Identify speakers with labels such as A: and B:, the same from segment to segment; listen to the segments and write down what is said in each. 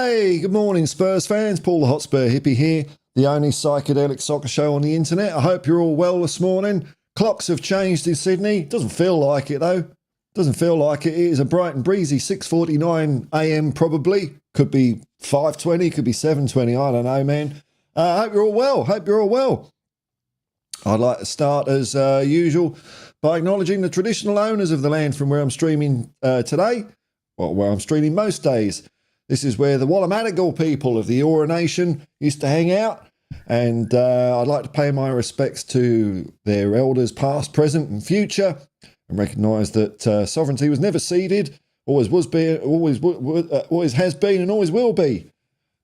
A: Hey, good morning, Spurs fans. Paul the Hotspur Hippie here, the only psychedelic soccer show on the internet. I hope you're all well this morning. Clocks have changed in Sydney. Doesn't feel like it, though. Doesn't feel like it. It is a bright and breezy 6:49 a.m. probably. Could be 5:20, could be 7:20. I don't know, man. I hope you're all well. I'd like to start, as usual, by acknowledging the traditional owners of the land from where I'm streaming today. Well, where I'm streaming most days. This is where the Wallamatigal people of the Eora Nation used to hang out. And I'd like to pay my respects to their elders past, present and future, and recognise that sovereignty was never ceded, always has been and always will be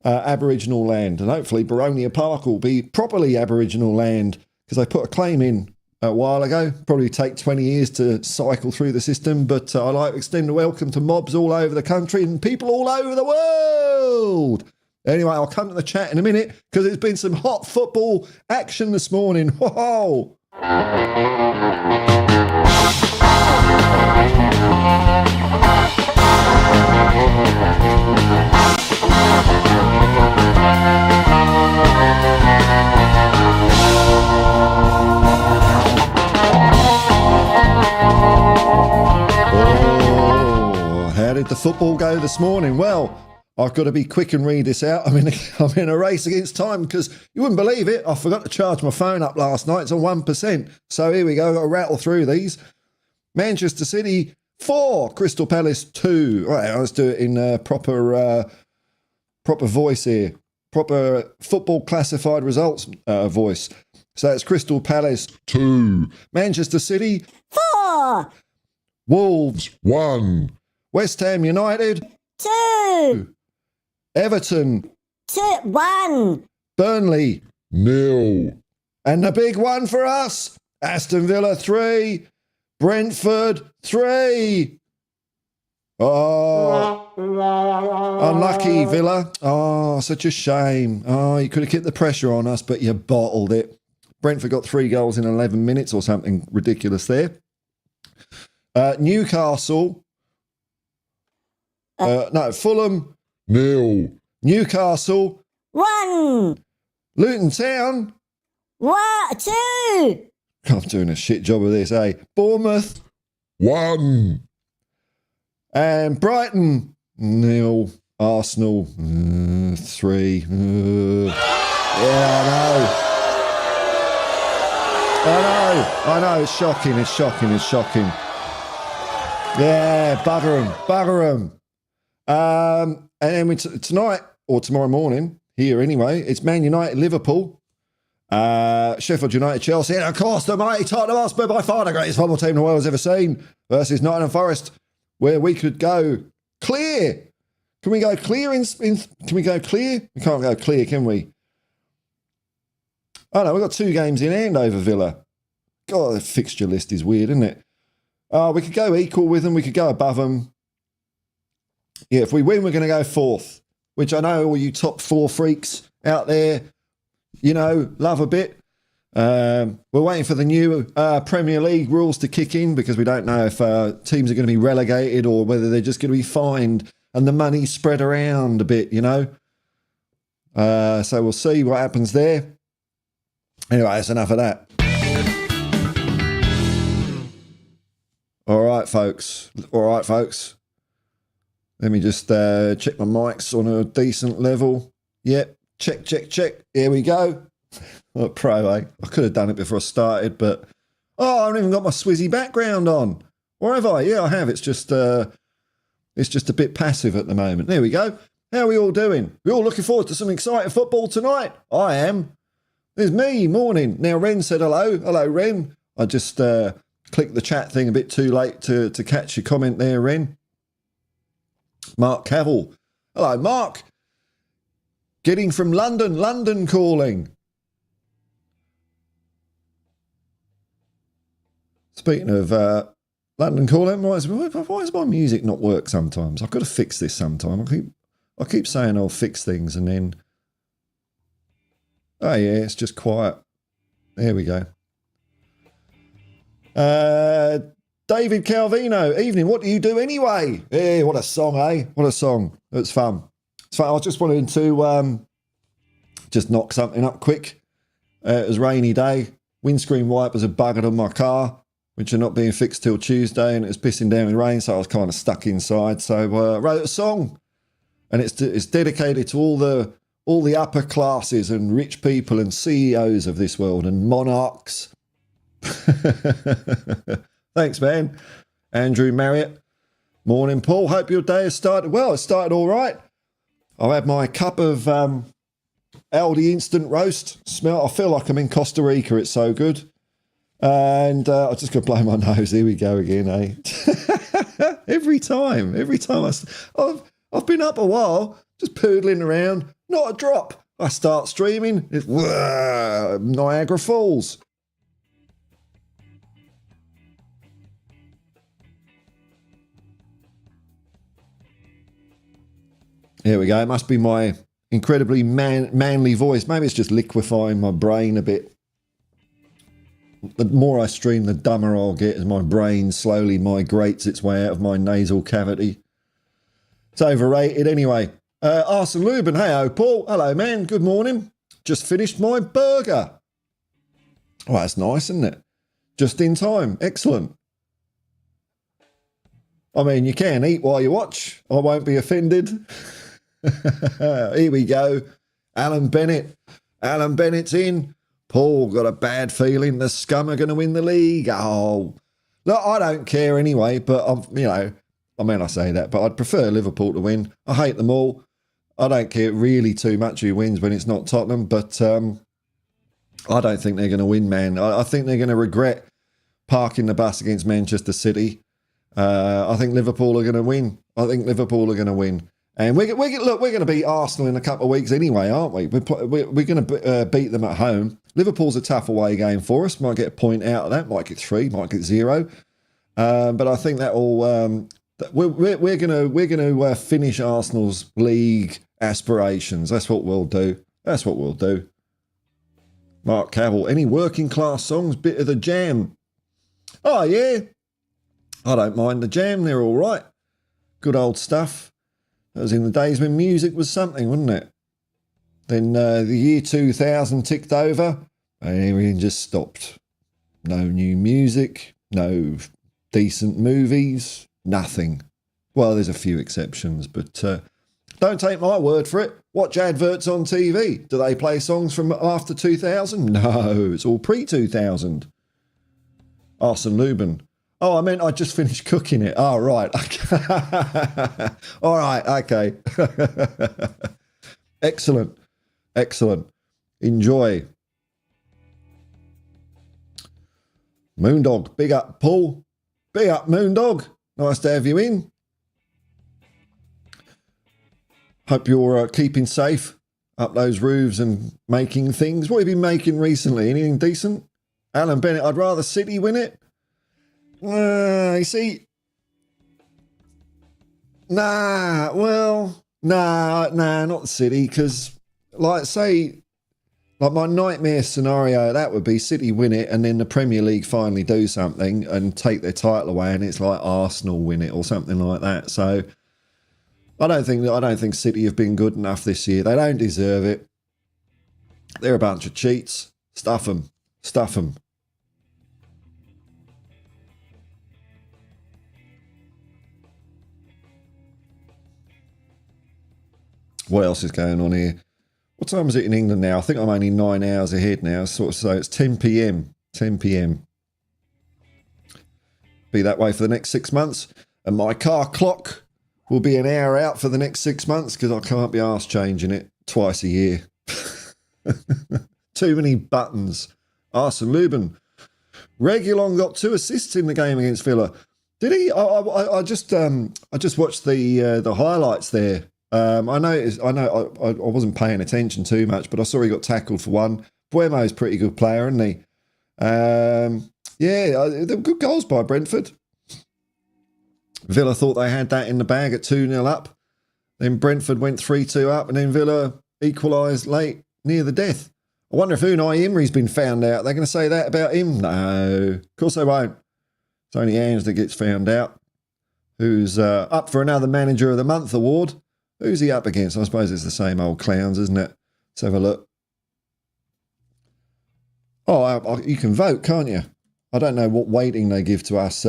A: Aboriginal land. And hopefully Baronia Park will be properly Aboriginal land, because they put a claim in a while ago. Probably take 20 years to cycle through the system, but I'd like to extend a welcome to mobs all over the country and people all over the world. Anyway, I'll come to the chat in a minute, because there's been some hot football action this morning. Whoa! How did the football go this morning? Well, I've got to be quick and read this out. I'm in a race against time, because you wouldn't believe it. I forgot to charge my phone up last night. It's on 1%. So here we go. I've got to rattle through these. Manchester City 4, Crystal Palace 2. All right, let's do it in proper voice here. Proper football classified results voice. So it's Crystal Palace 2. Manchester City
B: 4.
A: Wolves 1. West Ham United
B: 2.
A: Everton
B: 1.
A: Burnley 0. And the big one for us, Aston Villa 3. Brentford 3. Oh, unlucky Villa. Oh, such a shame. Oh, you could have kept the pressure on us, but you bottled it. Brentford got 3 goals in 11 minutes or something ridiculous there. Newcastle. Fulham 0. Newcastle
B: 1.
A: Luton Town
B: 2.
A: I'm doing a shit job of this, eh? Bournemouth 1. And Brighton 0. Arsenal 3. Yeah, I know. It's shocking. Yeah, bugger 'em. And then tonight, or tomorrow morning, here anyway, it's Man United, Liverpool, Sheffield United, Chelsea, and of course the mighty Tottenham Hotspur, by far the greatest football team the world has ever seen, versus Nottingham Forest, where we could go clear. Can we go clear? Can we go clear? We can't go clear, can we? Oh no, we've got 2 games in hand over Villa. God, the fixture list is weird, isn't it? We could go equal with them. We could go above them. Yeah, if we win, we're going to go 4th, which I know all you top 4 freaks out there, love a bit. We're waiting for the new Premier League rules to kick in, because we don't know if teams are going to be relegated or whether they're just going to be fined and the money spread around a bit, So we'll see what happens there. Anyway, that's enough of that. All right, folks. Let me just check my mics on a decent level. Yep. Check. Here we go. What pro, eh? I could have done it before I started, but... Oh, I haven't even got my Swizzy background on. Or have I? Yeah, I have. It's just a bit passive at the moment. There we go. How are we all doing? We all looking forward to some exciting football tonight? I am. There's me, morning. Now, Ren said hello. Hello, Ren. I just clicked the chat thing a bit too late to catch your comment there, Ren. Mark Cavill. Hello, Mark. Getting from London calling. Speaking of London calling, why does my music not work sometimes? I've got to fix this sometime. I keep saying I'll fix things, and then... Oh, yeah, it's just quiet. There we go. David Calvino, evening. What do you do anyway? Hey, what a song, eh? What a song. It's fun. So I just wanted to just knock something up quick. It was a rainy day. Windscreen wipers are buggered on my car, which are not being fixed till Tuesday, and it was pissing down with rain, so I was kind of stuck inside. So I wrote a song, and it's dedicated to all the upper classes and rich people and CEOs of this world and monarchs. Thanks, man. Andrew Marriott. Morning, Paul. Hope your day has started well. It started all right. I had my cup of Aldi instant roast. I feel like I'm in Costa Rica. It's so good. And I just got to blow my nose. Here we go again, eh? every time I've been up a while, just poodling around, not a drop. I start streaming. It's Niagara Falls. Here we go. It must be my incredibly manly voice. Maybe it's just liquefying my brain a bit. The more I stream, the dumber I'll get as my brain slowly migrates its way out of my nasal cavity. It's overrated anyway. Arsene Lubin, hey, Paul. Hello, man. Good morning. Just finished my burger. Oh, that's nice, isn't it? Just in time. Excellent. I mean, you can eat while you watch. I won't be offended. Here we go. Alan Bennett. Alan Bennett's in. Paul, got a bad feeling the scum are going to win the league. Oh, look, I don't care anyway, but I say that, but I'd prefer Liverpool to win. I hate them all. I don't care really too much who wins when it's not Tottenham, but I don't think they're going to win, man. I think they're going to regret parking the bus against Manchester City. I think Liverpool are going to win. And we're going to beat Arsenal in a couple of weeks anyway, aren't we? We're going to beat them at home. Liverpool's a tough away game for us. Might get a point out of that. Might get 3. Might get 0. But I think that will. We're going to finish Arsenal's league aspirations. That's what we'll do. Mark Cavill. Any working class songs? Bit of the Jam. Oh yeah. I don't mind the Jam. They're all right. Good old stuff. That was in the days when music was something, wasn't it? Then the year 2000 ticked over and everything just stopped. No new music, no decent movies, nothing. Well, there's a few exceptions, but don't take my word for it. Watch adverts on TV. Do they play songs from after 2000? No, it's all pre-2000. Arsene Lubin. Oh, I meant I just finished cooking it. Oh, right. Okay. All right. Okay. Excellent. Enjoy. Moondog. Big up, Paul. Big up, Moondog. Nice to have you in. Hope you're keeping safe up those roofs and making things. What have you been making recently? Anything decent? Alan Bennett, I'd rather City win it. You see, not the City, because, like my nightmare scenario, that would be City win it and then the Premier League finally do something and take their title away, and it's like Arsenal win it or something like that. So I don't think City have been good enough this year. They don't deserve it. They're a bunch of cheats. Stuff them. What else is going on here? What time is it in England now? I think I'm only 9 hours ahead now. So it's 10 p.m. 10 p.m. Be that way for the next 6 months. And my car clock will be an hour out for the next 6 months because I can't be arsed changing it twice a year. Too many buttons. Arsene Lubin. Regulon got 2 assists in the game against Villa. Did he? I just watched the highlights there. I wasn't paying attention too much, but I saw he got tackled for 1. Buemo's a pretty good player, isn't he? They were good goals by Brentford. Villa thought they had that in the bag at 2-0 up. Then Brentford went 3-2 up, and then Villa equalised late, near the death. I wonder if Unai Emery's been found out. They're going to say that about him? No, of course they won't. It's only Ange that gets found out, who's up for another Manager of the Month award. Who's he up against? I suppose it's the same old clowns, isn't it? Let's have a look. Oh, you can vote, can't you? I don't know what weighting they give to us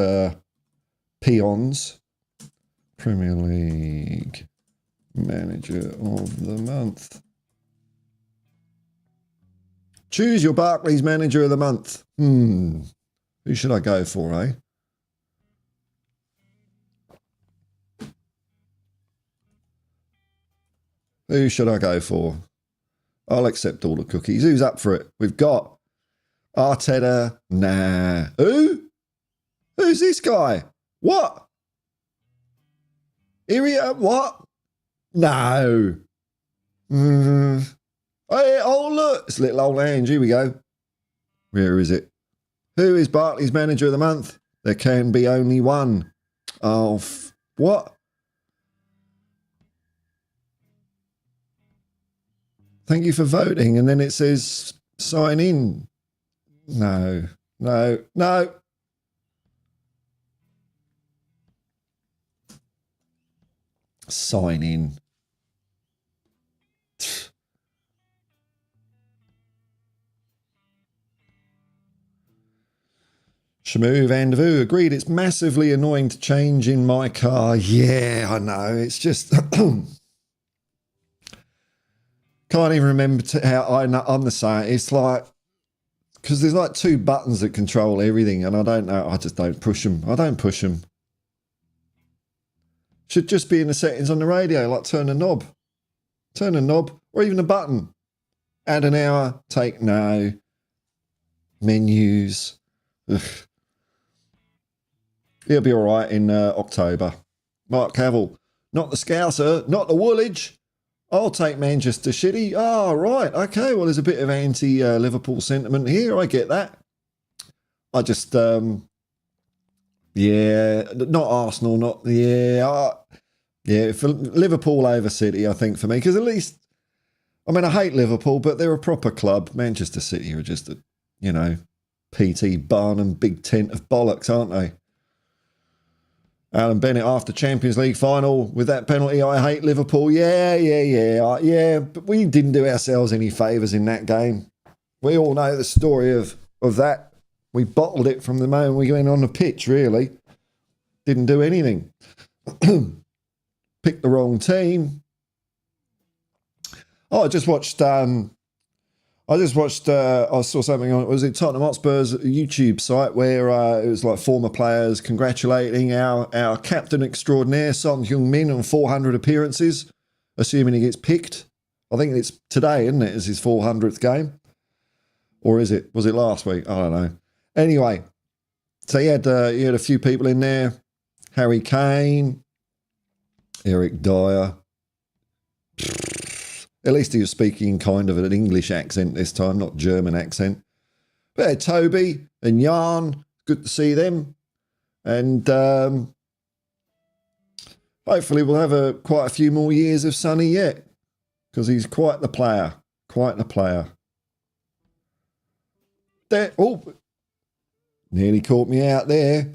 A: peons. Premier League Manager of the Month. Choose your Barclays Manager of the Month. Who should I go for, eh? Who should I go for? I'll accept all the cookies. Who's up for it? We've got Arteta. Nah. Who? Who's this guy? What? Iria? What? No. Hey, oh, look. It's little old Ange. Here we go. Where is it? Who is Barclays Manager of the Month? There can be only one. Oh, what? Thank you for voting. And then it says sign in. No. Sign in. Shamu Vandervoo agreed. It's massively annoying to change in my car. Yeah, I know. It's just can't even remember how I'm the same. It's like because there's like two buttons that control everything, and I don't know. I just don't push them. I don't push them. Should just be in the settings on the radio, like turn a knob, or even a button. Add an hour, take no. Menus. Ugh. He'll be all right in October. Mark Cavill. Not the Scouser, not the Woolwich. I'll take Manchester City. Oh, right. Okay, well, there's a bit of anti-Liverpool sentiment here. I get that. I just, not Arsenal, for Liverpool over City, I think, for me. Because at least, I mean, I hate Liverpool, but they're a proper club. Manchester City are just a, P.T. Barnum big tent of bollocks, aren't they? Alan Bennett after Champions League final with that penalty. I hate Liverpool. Yeah. But we didn't do ourselves any favours in that game. We all know the story of that. We bottled it from the moment we went on the pitch, really. Didn't do anything. Picked the wrong team. Oh, I saw something on, was it Tottenham Hotspur's YouTube site where it was like former players congratulating our captain extraordinaire, Son Heung-min, on 400 appearances, assuming he gets picked. I think it's today, isn't it? Is his 400th game? Or was it last week? I don't know. Anyway, so he had a few people in there. Harry Kane, Eric Dyer. At least he was speaking kind of an English accent this time, not German accent. But Toby and Jan, good to see them. And hopefully we'll have quite a few more years of Sonny yet, because he's quite the player. There, nearly caught me out there.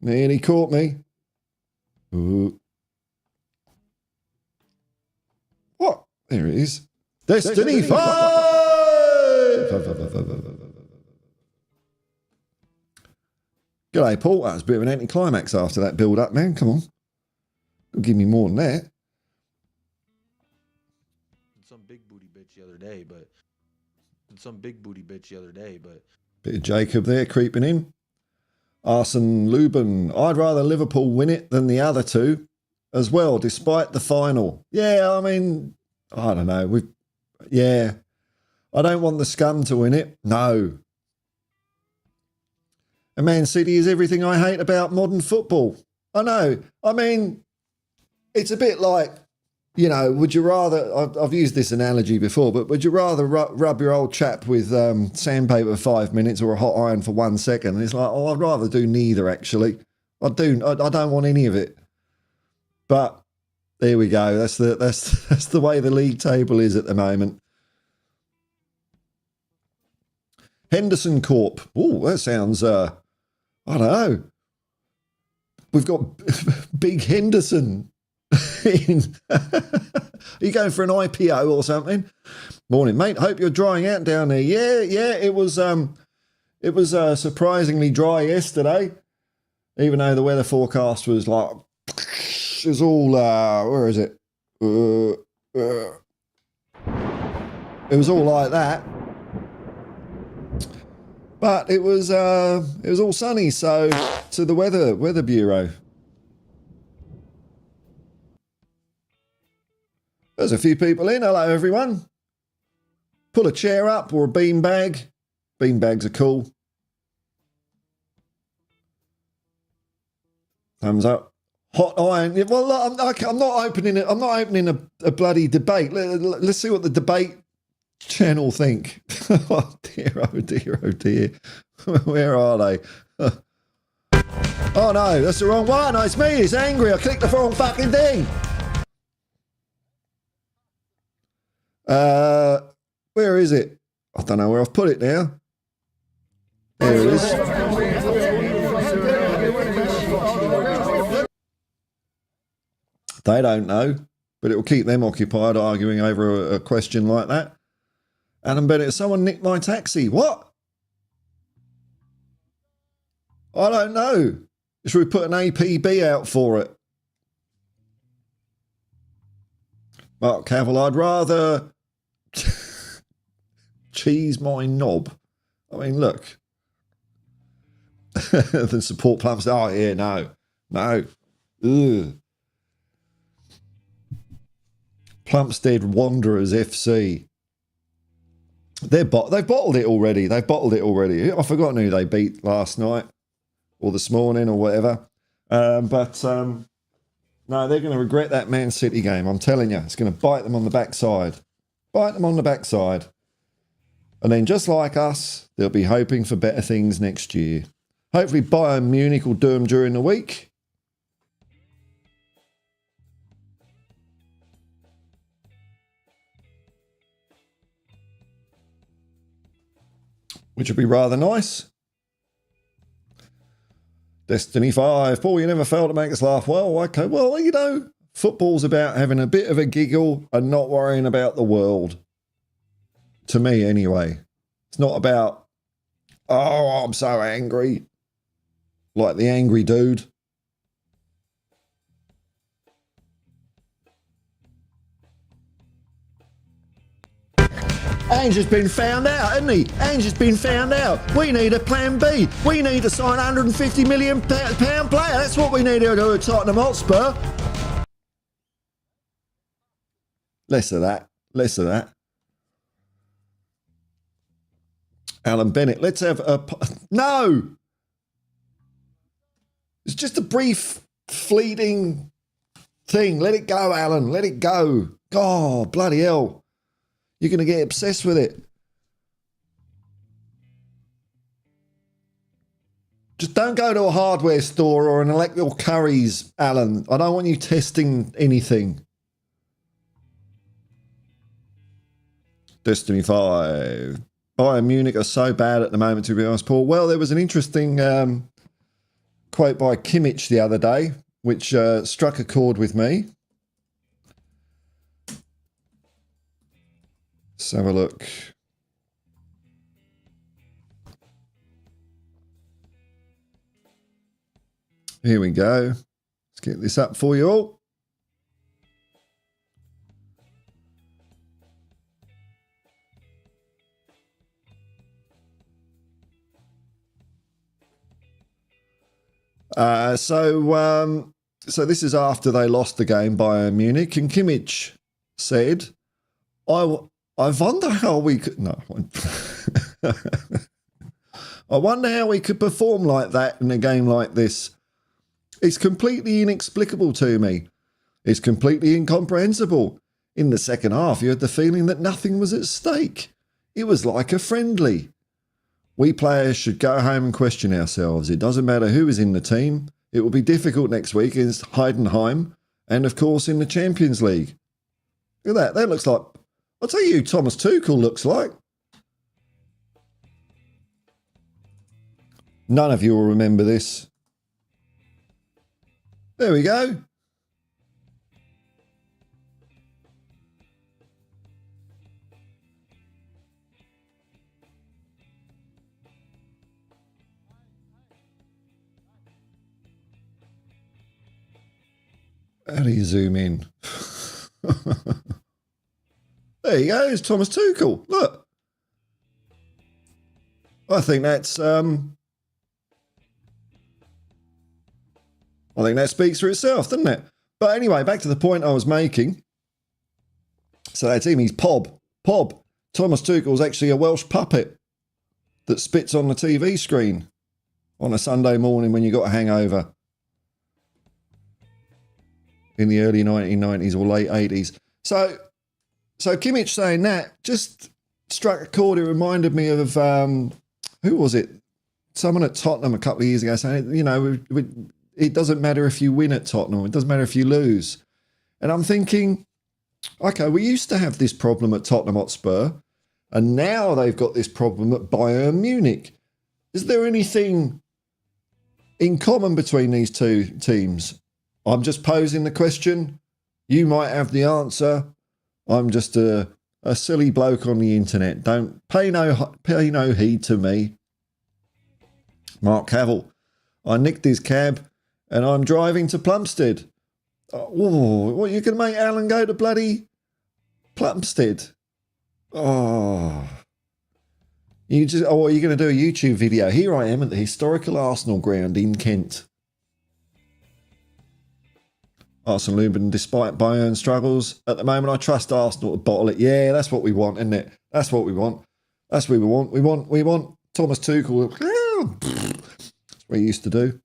A: Nearly caught me. Ooh. What? There it is. Destiny 5! G'day, Paul. That was a bit of an anticlimax after that build-up, man. Come on. Don't give me more than that.
C: Some big booty bitch the other day, but...
A: Bit of Jacob there creeping in. Arsene Lubin. I'd rather Liverpool win it than the other two as well, despite the final. Yeah, I mean... I don't know. I don't want the scum to win it. No. And Man City is everything I hate about modern football. I know. I mean, it's a bit like, would you rather, I've used this analogy before, but would you rather rub your old chap with sandpaper for 5 minutes or a hot iron for 1 second? And it's like, I'd rather do neither, actually. I don't want any of it. But there we go. That's the way the league table is at the moment. Henderson Corp. Oh, that sounds, I don't know. We've got Big Henderson. Are you going for an IPO or something? Morning, mate. Hope you're drying out down there. Yeah. It was surprisingly dry yesterday, even though the weather forecast was like, it was all where is it? It was all like that. But it was all sunny, so to the weather bureau. There's a few people in. Hello, everyone. Pull a chair up or a beanbag. Beanbags are cool. Thumbs up. Hot iron. Well, look, I'm not opening it. I'm not opening a bloody debate. Let's see what the debate channel think. Oh dear, oh dear, oh dear. Where are they? Oh no, that's the wrong one. No, it's me. It's angry. I clicked the wrong fucking thing. Where is it? I don't know where I've put it now. There it is. They don't know, but it will keep them occupied arguing over a question like that. Adam Bennett, someone nicked my taxi. What? I don't know. Should we put an APB out for it? Mark Cavill, I'd rather cheese my knob. I mean, look. Than support plums. Oh, yeah, no. Ugh. Plumstead Wanderers FC. They've bottled it already. I've forgotten who they beat last night or this morning or whatever. No, they're going to regret that Man City game. I'm telling you, it's going to bite them on the backside. And then just like us, they'll be hoping for better things next year. Hopefully Bayern Munich will do them during the week. Which would be rather nice. Destiny 5. Paul, you never fail to make us laugh. Well, okay. Well, you know, football's about having a bit of a giggle and not worrying about the world. To me, anyway. It's not about, oh, I'm so angry. Like the angry dude. Ange has been found out, hasn't he? Ange has been found out. We need a plan B. We need to sign £150 million player. That's what we need to do at Tottenham Hotspur. Less of that. Alan Bennett, let's have a... No! It's just a brief, fleeting thing. Let it go, Alan. Let it go. God, bloody hell. You're going to get obsessed with it. Just don't go to a hardware store or an electrical Curry's, Alan. I don't want you testing anything. Destiny 5. Bayern Munich are so bad at the moment, to be honest, Paul. Well, there was an interesting quote by Kimmich the other day, which struck a chord with me. Let's have a look. Here we go. Let's get this up for you all. So this is after they lost the game by Munich, and Kimmich said, I wonder how we could... No. I wonder how we could perform like that in a game like this. It's completely inexplicable to me. It's completely incomprehensible. In the second half, you had the feeling that nothing was at stake. It was like a friendly. We players should go home and question ourselves. It doesn't matter who is in the team. It will be difficult next week against Heidenheim and, of course, in the Champions League. Look at that. That looks like... I'll tell you who Thomas Tuchel looks like. None of you will remember this. There we go. How do you zoom in? There you go. It's Thomas Tuchel. Look. I think that's... I think that speaks for itself, doesn't it? But anyway, back to the point I was making. So that's him. He's Pob. Pob. Thomas Tuchel's actually a Welsh puppet that spits on the TV screen on a Sunday morning when you got a hangover in the early 1990s or late 80s. So Kimmich saying that just struck a chord. It reminded me of, who was it? Someone at Tottenham a couple of years ago saying, you know, it doesn't matter if you win at Tottenham. It doesn't matter if you lose. And I'm thinking, okay, we used to have this problem at Tottenham Hotspur, and now they've got this problem at Bayern Munich. Is there anything in common between these two teams? I'm just posing the question. You might have the answer. I'm just a silly bloke on the internet. Don't pay no heed to me. Mark Cavill. I nicked his cab and I'm driving to Plumstead. Oh, what, you can make Alan go to bloody Plumstead? Oh. What are you going to do? A YouTube video? Here I am at the historical Arsenal ground in Kent. Arsenal Luben, despite Bayern's struggles at the moment, I trust Arsenal to bottle it. Yeah, that's what we want, isn't it? That's what we want. That's what we want. We want Thomas Tuchel. That's what he used to do.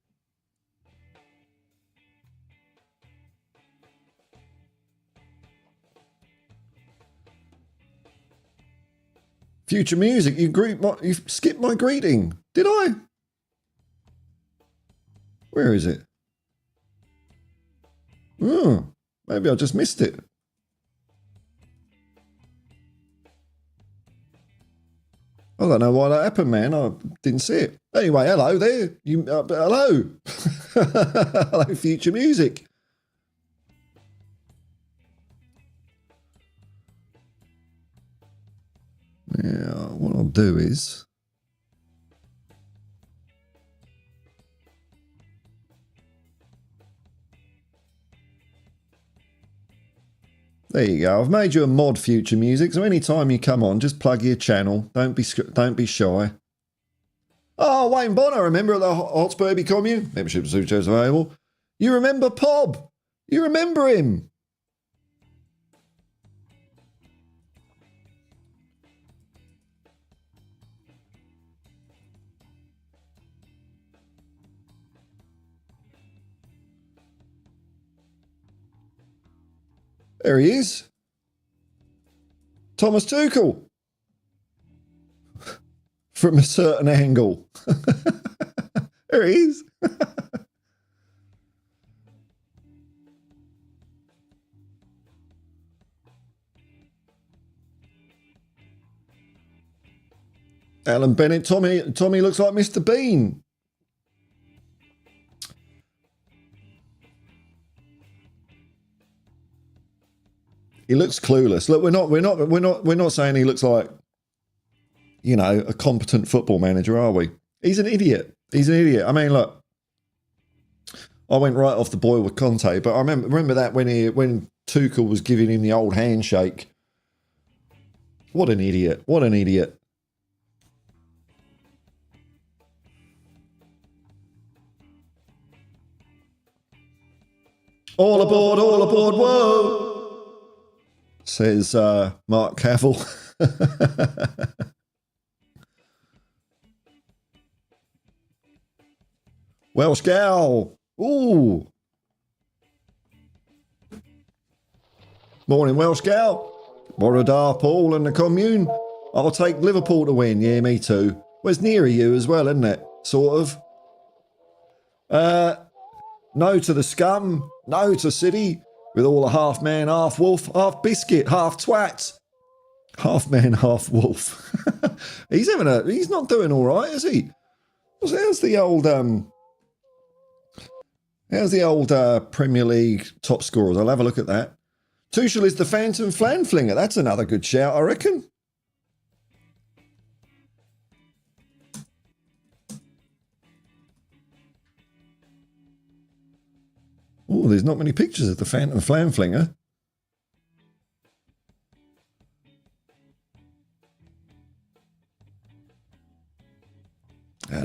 A: Future music. You skipped my greeting. Did I? Where is it? Oh, maybe I just missed it. I don't know why that happened, man. I didn't see it. Anyway, hello there. Hello. Hello, future music. Yeah, what I'll do is... There you go. I've made you a mod, future music. So anytime you come on, just plug your channel. Don't be shy. Oh, Wayne Bonner, remember at the Hotspur Hippie commune? Membership is available. You remember Pob? You remember him? There he is. Thomas Tuchel. From a certain angle. There he is. Alan Bennett. Tommy looks like Mr. Bean. He looks clueless. Look, we're not saying he looks like, you know, a competent football manager, are we? He's an idiot. He's an idiot. I mean, look, I went right off the boil with Conte, but I remember that when Tuchel was giving him the old handshake. What an idiot. What an idiot. All aboard, whoa! Says Mark Cavill. Welsh gal. Ooh. Morning, Welsh gal. Borodar Paul and the commune. I'll take Liverpool to win. Yeah, me too. Well, it's nearer you as well, isn't it? Sort of. No to the scum. No to City. With all the half man, half wolf, half biscuit, half twat. Half man, half wolf. He's not doing all right, is he? How's the old Premier League top scorers? I'll have a look at that. Tuchel is the phantom flan flinger. That's another good shout, I reckon. Oh, there's not many pictures of the Phantom Flamflinger.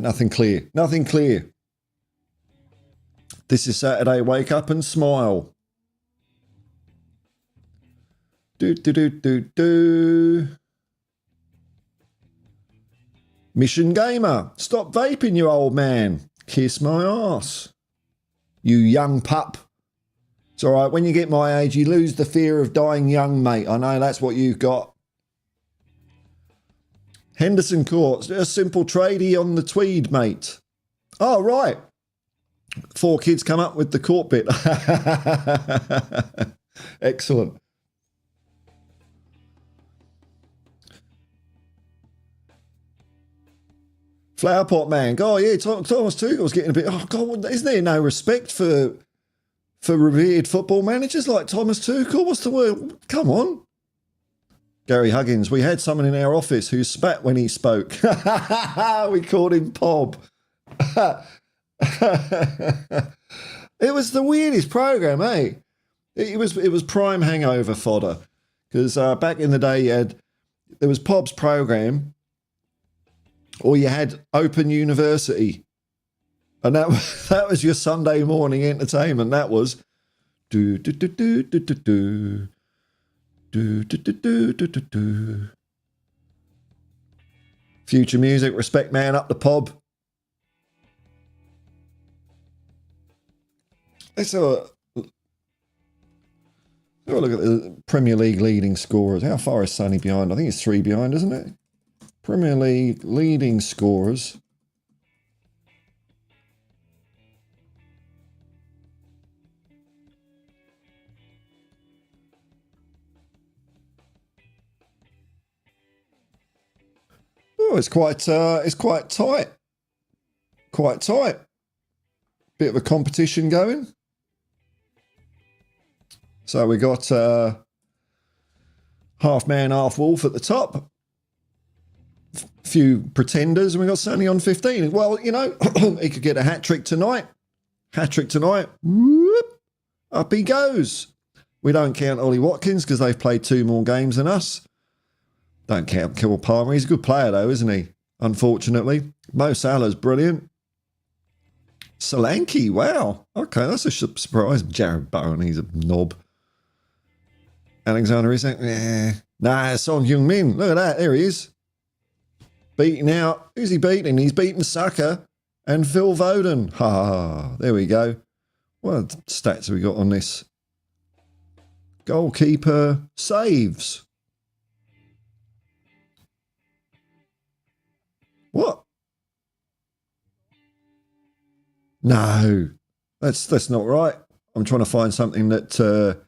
A: Nothing clear. Nothing clear. This is Saturday. Wake up and smile. Do, do, do, do, do. Mission Gamer. Stop vaping, you old man. Kiss my arse. You young pup. It's all right. When you get my age, you lose the fear of dying young, mate. I know that's what you've got. Henderson Court. A simple tradie on the Tweed, mate. Oh, right. 4 kids come up with the court bit. Excellent. Flower pot man. Oh, yeah, Thomas Tuchel's getting a bit... Oh, God, isn't there no respect for revered football managers like Thomas Tuchel? What's the word? Come on. Gary Huggins. We had someone in our office who spat when he spoke. We called him Pob. It was the weirdest program, eh? It was prime hangover fodder. Because back in the day, there was Pob's program, or you had Open University. And that was your Sunday morning entertainment. That was do do do do do do do do do do do do do. Future music, respect man up the Pob. Let's have a look at the Premier League leading scorers. How far is Sonny behind? I think it's 3 behind, isn't it? Premier League leading scorers. Oh, it's quite tight. Quite tight. Bit of a competition going. So we got half man, half wolf at the top. Few pretenders, and we got Sonny on 15. Well, you know, he could get a hat trick tonight. Hat trick tonight. Whoop, up he goes. We don't count Ollie Watkins because they've played 2 more games than us. Don't count Kyle Palmer. He's a good player though, isn't he? Unfortunately. Mo Salah's brilliant. Solanke, wow. Okay, that's a surprise. Jared Bowen, he's a knob. Alexander Isak, nah, Son Heung-min. Look at that, there he is. Beating out. Who's he beating? He's beating Saka and Phil Foden. Ha, there we go. What stats have we got on this? Goalkeeper saves. What? No, that's not right. I'm trying to find something that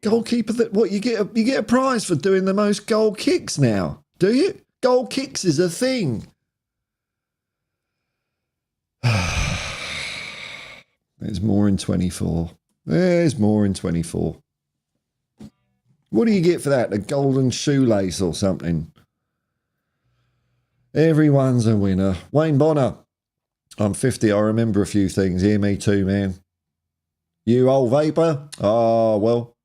A: goalkeeper. That what you get a prize for doing the most goal kicks now. Do you? Goal kicks is a thing. There's more in 24. There's more in 24. What do you get for that? A golden shoelace or something? Everyone's a winner. Wayne Bonner. I'm 50. I remember a few things. Hear me too, man. You old vapor? Oh, well.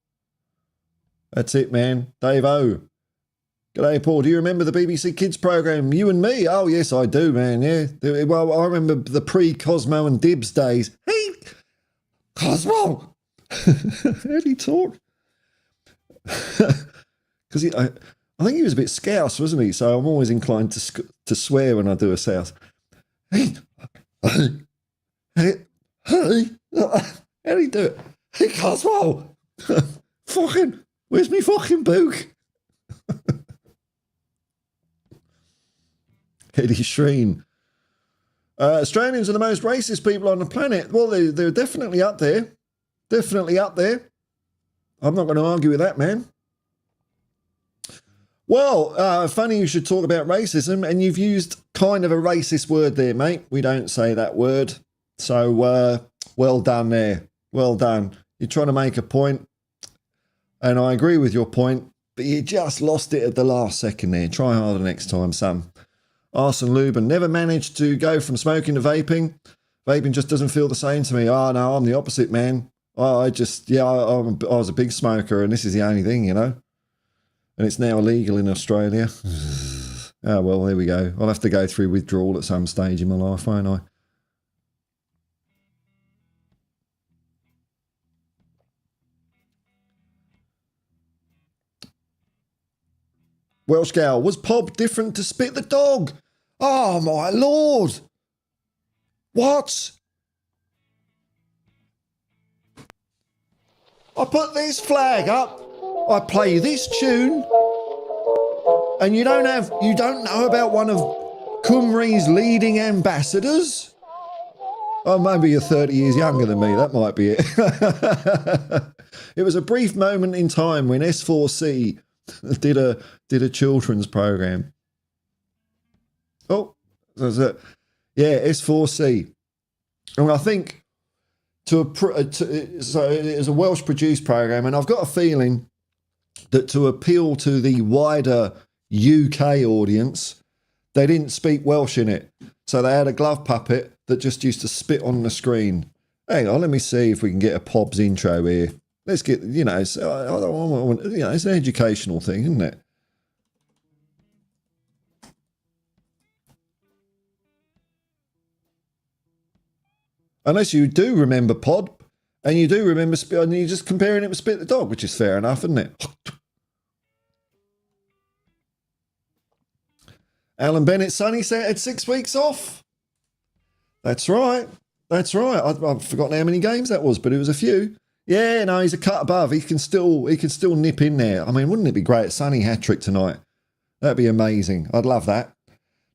A: That's it, man. Dave O. G'day, Paul. Do you remember the BBC Kids programme, You and Me? Oh, yes, I do, man. Yeah. Well, I remember the pre-Cosmo and Dibs days. Hey, Cosmo! How did he talk? Because I think he was a bit scouse, wasn't he? So I'm always inclined to swear when I do a South. Hey, how do you do it? Hey, Cosmo! Fucking, where's me fucking book? Eddie Shreen. Australians are the most racist people on the planet. Well, they're definitely up there. Definitely up there. I'm not going to argue with that, man. Well, funny you should talk about racism, and you've used kind of a racist word there, mate. We don't say that word. So, well done there. Well done. You're trying to make a point, and I agree with your point, but you just lost it at the last second there. Try harder next time, son. Arsene Lubin never managed to go from smoking to vaping. Vaping just doesn't feel the same to me. Oh, no, I'm the opposite, man. I was a big smoker, and this is the only thing, you know. And it's now illegal in Australia. Oh, well, there we go. I'll have to go through withdrawal at some stage in my life, won't I? Welsh gal, was Pob different to Spit the Dog? Oh, my Lord. What? I put this flag up, I play this tune, and you don't know about one of Cymru's leading ambassadors? Oh, maybe you're 30 years younger than me, that might be it. It was a brief moment in time when S4C did a children's program. Oh, yeah, S4C. And I think so it was a Welsh produced program, and I've got a feeling that to appeal to the wider UK audience, they didn't speak Welsh in it. So they had a glove puppet that just used to spit on the screen. Hang on, let me see if we can get a Pob's intro here. Let's get, you know, it's an educational thing, isn't it? Unless you do remember Pod, and you do remember Spit, and you're just comparing it with Spit the Dog, which is fair enough, isn't it? Alan Bennett, Sonny said had 6 weeks off. That's right. That's right. I've forgotten how many games that was, but it was a few. Yeah, no, he's a cut above. He can still nip in there. I mean, wouldn't it be great? Sonny hat-trick tonight. That'd be amazing. I'd love that.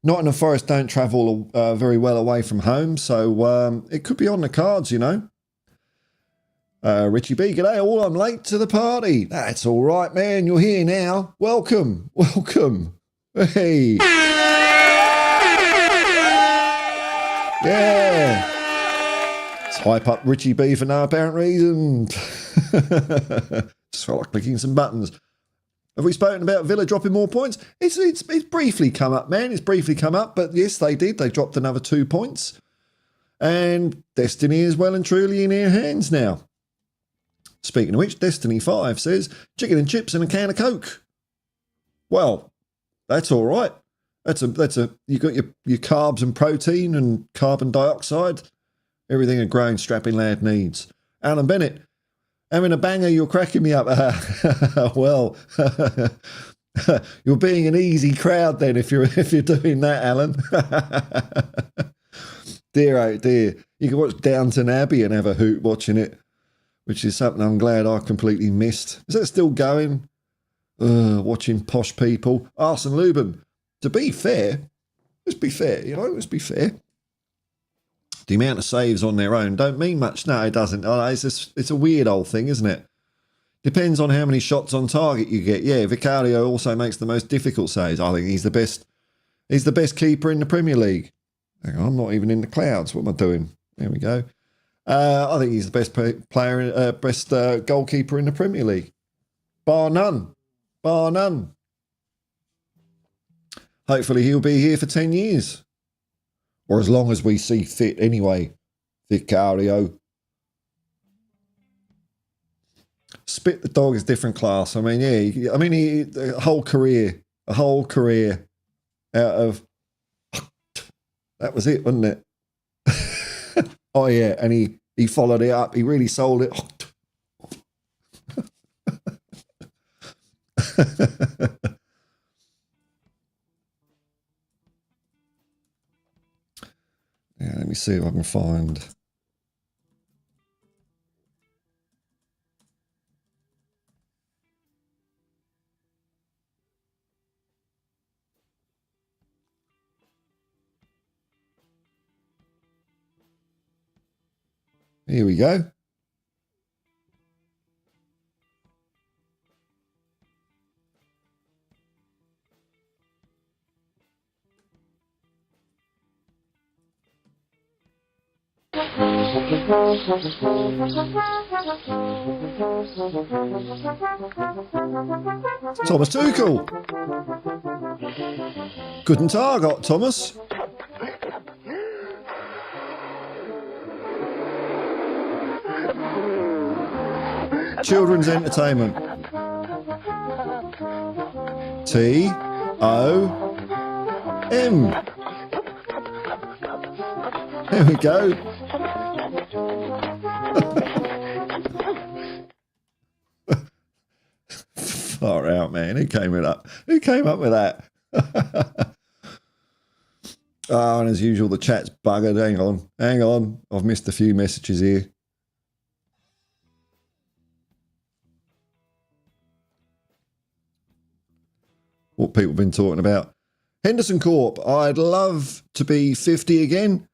A: Nottingham Forest don't travel very well away from home, so it could be on the cards, you know. Richie B, g'day, all I'm late to the party. That's all right, man, you're here now. Welcome. Hey. Yeah. Let's hype up Richie B for no apparent reason. Just felt like clicking some buttons. Have we spoken about Villa dropping more points? It's briefly come up, man. It's briefly come up, but yes, they did. They dropped another 2 points. And Destiny is well and truly in their hands now. Speaking of which, Destiny 5 says, chicken and chips and a can of Coke. Well, that's all right. You got your carbs and protein and carbon dioxide. Everything a grown strapping lad needs. Alan Bennett, having a banger, you're cracking me up. Well, you're being an easy crowd then if you're doing that, Alan. Dear oh dear. You can watch Downton Abbey and have a hoot watching it, which is something I'm glad I completely missed. Is that still going? Watching posh people. Arsene Lubin. To be fair, let's be fair, let's be fair. The amount of saves on their own don't mean much. No, it doesn't. It's a weird old thing, isn't it? Depends on how many shots on target you get. Yeah, Vicario also makes the most difficult saves. I think he's the best. He's the best keeper in the Premier League. Hang on, I'm not even in the clouds. What am I doing? There we go. I think he's the best best goalkeeper in the Premier League. Bar none. Bar none. Hopefully he'll be here for 10 years. Or as long as we see fit anyway. Vicario. Spit the Dog is different class. I mean, yeah. I mean, a whole career out of... That was it, wasn't it? Oh, yeah. And he followed it up. He really sold it. Yeah, let me see if I can find. Here we go. Thomas Tuchel. Guten Tag, Thomas. Children's entertainment. T-O-M. There we go. Far out, man. Who came up with that? Oh, and as usual, the chat's buggered. Hang on. I've missed a few messages here. What people have been talking about. Henderson Corp. I'd love to be 50 again,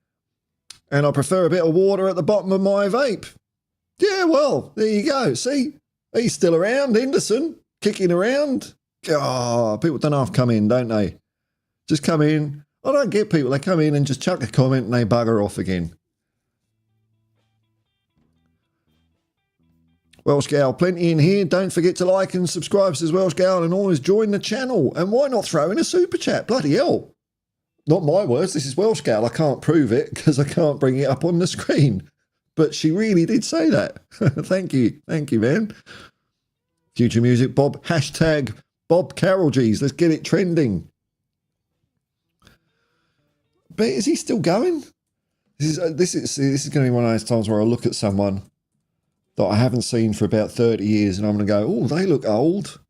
A: and I prefer a bit of water at the bottom of my vape. Yeah, well, there you go. See? He's still around, Henderson, kicking around. Oh, people don't half come in, don't they? Just come in. I don't get people. They come in and just chuck a comment and they bugger off again. Welsh Gal, plenty in here. Don't forget to like and subscribe, says Welsh Gal, and always join the channel. And why not throw in a super chat? Bloody hell. Not my words. This is Welsh Gal. I can't prove it because I can't bring it up on the screen. But she really did say that. Thank you. Thank you, man. Future music, Bob. Hashtag Bob Carroll G's. Let's get it trending. But is he still going? This is going to be one of those times where I look at someone that I haven't seen for about 30 years and I'm going to go, oh, they look old.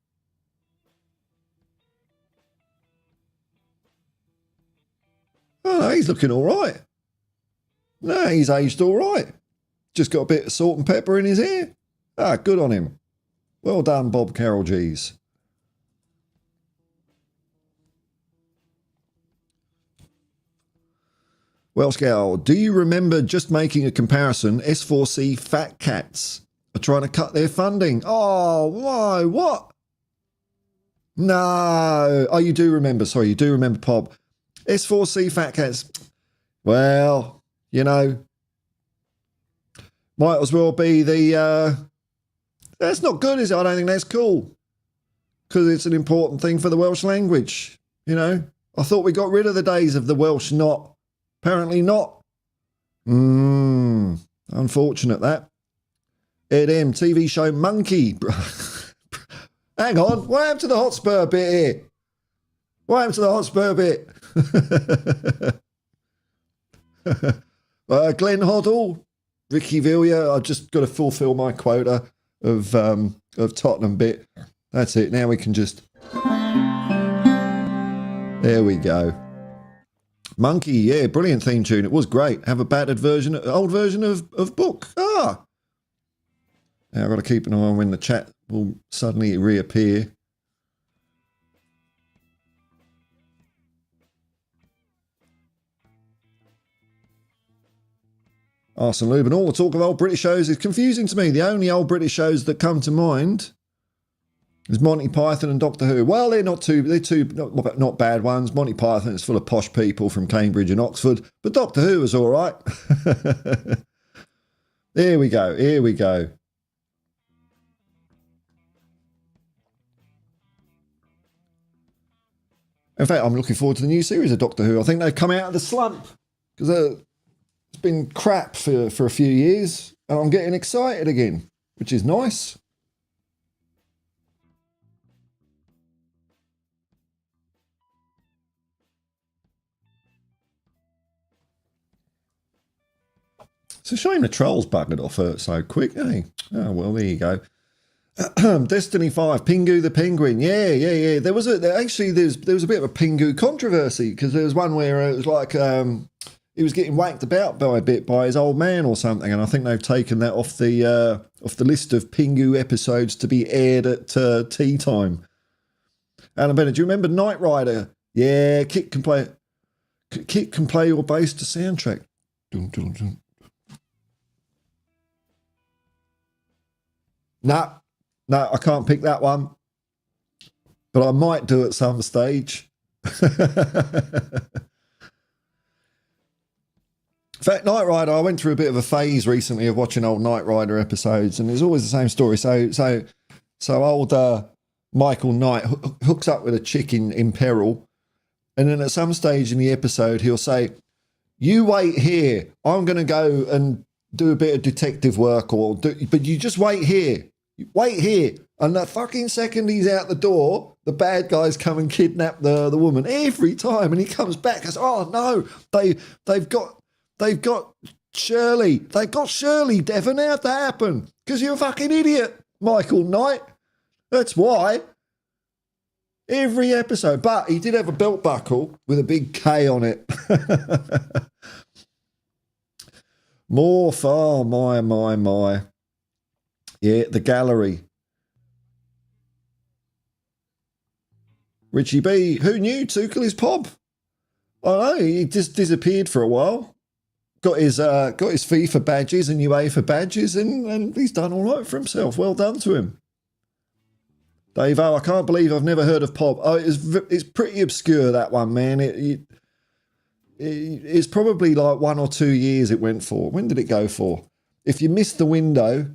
A: Oh, no, he's looking all right. No, he's aged all right. Just got a bit of salt and pepper in his hair. Ah, good on him. Well done, Bob Carroll G's. Welsh Gal, do you remember just making a comparison? S4C Fat Cats are trying to cut their funding. Oh, why? What? No. Oh, you do remember. Sorry, you do remember, Pop. S4C Fat Cats. Well, you know, might as well be the... that's not good, is it? I don't think that's cool. Because it's an important thing for the Welsh language. You know, I thought we got rid of the days of the Welsh not. Apparently not. Unfortunate that. Ed M, TV show Monkey. Hang on, what happened to the Hotspur bit here? What happened to the Hotspur bit? Glenn Hoddle, Ricky Villiers. I've just got to fulfil my quota of Tottenham bit. That's it. Now we can just... There we go. Monkey, yeah, brilliant theme tune. It was great. Have a battered version, old version of book. Ah. Now I've got to keep an eye on when the chat will suddenly reappear. Arsene Lubin, all the talk of old British shows is confusing to me. The only old British shows that come to mind is Monty Python and Doctor Who. Well, they're not bad ones. Monty Python is full of posh people from Cambridge and Oxford, but Doctor Who is all right. Here we go. Here we go. In fact, I'm looking forward to the new series of Doctor Who. I think they've come out of the slump because it's been crap for a few years, and I'm getting excited again, which is nice. It's a shame the trolls buggered off so quick, eh? Oh, well, there you go. Destiny 5, Pingu the Penguin. Yeah. There was a bit of a Pingu controversy because there was one where it was like he was getting whacked about by his old man or something, and I think they've taken that off the list of Pingu episodes to be aired at tea time. Alan Bennett, do you remember Knight Rider? Yeah, Kit can play your bass to soundtrack. Dun, dun, dun. No, I can't pick that one, but I might do at some stage. In fact, Knight Rider, I went through a bit of a phase recently of watching old Knight Rider episodes, and it's always the same story. So old Michael Knight hooks up with a chick in peril, and then at some stage in the episode, he'll say, "You wait here. I'm going to go and do a bit of detective work, but you just wait here. Wait here. And the fucking second he's out the door, the bad guys come and kidnap the woman every time. And he comes back and says, oh no, they've got Shirley. They've got Shirley, Devon. How'd that happen? Because you're a fucking idiot, Michael Knight. That's why. Every episode. But he did have a belt buckle with a big K on it. Morph. Oh, my. Yeah, the gallery. Richie B. Who knew Tuchel is Pop? I know, he just disappeared for a while. Got his FIFA badges and UEFA badges, and he's done all right for himself. Well done to him. Dave O, I can't believe I've never heard of Pop. Oh, it's pretty obscure, that one, man. It's probably like 1 or 2 years it went for. When did it go for? If you missed the window...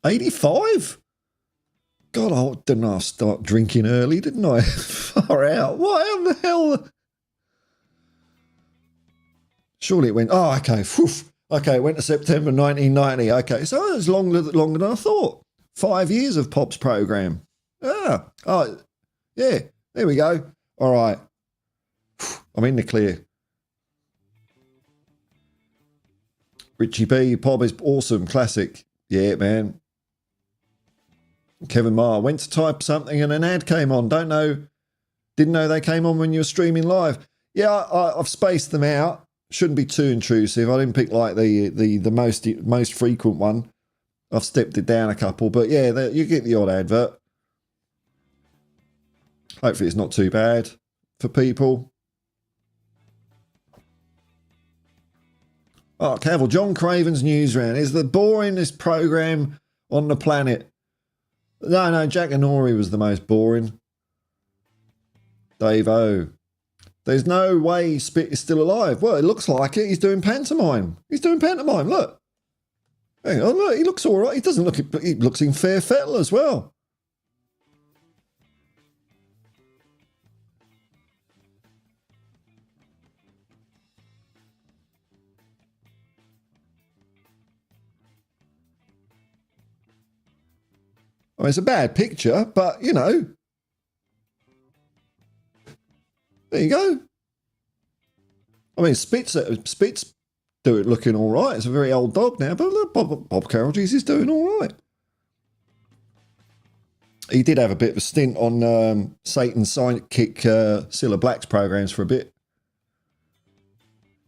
A: '85? God, didn't I start drinking early, didn't I? Far out. What in the hell? Surely it went, oh, okay. Whew. Okay, it went to September 1990. Okay, so it's longer than I thought. 5 years of Pop's programme. Oh, yeah, there we go. All right. I'm in the clear. Richie B, Pop is awesome, classic. Yeah, man. Kevin Marr went to type something and an ad came on. Didn't know they came on when you were streaming live. Yeah, I've spaced them out. Shouldn't be too intrusive. I didn't pick like the most frequent one. I've stepped it down a couple, but yeah, you get the odd advert. Hopefully it's not too bad for people. Oh, Cavill, John Craven's news round is the boringest programme on the planet. No, Jack Anori was the most boring. Dave O. There's no way Spit is still alive. Well, it looks like it. He's doing pantomime. Look. Hang on, look. He looks all right. He looks in fair fettle as well. I mean, it's a bad picture, but, you know. There you go. I mean, Spit's looking all right. It's a very old dog now, but look, Bob Carrollgees is doing all right. He did have a bit of a stint on Satan's Sidekick Cilla Black's programs for a bit.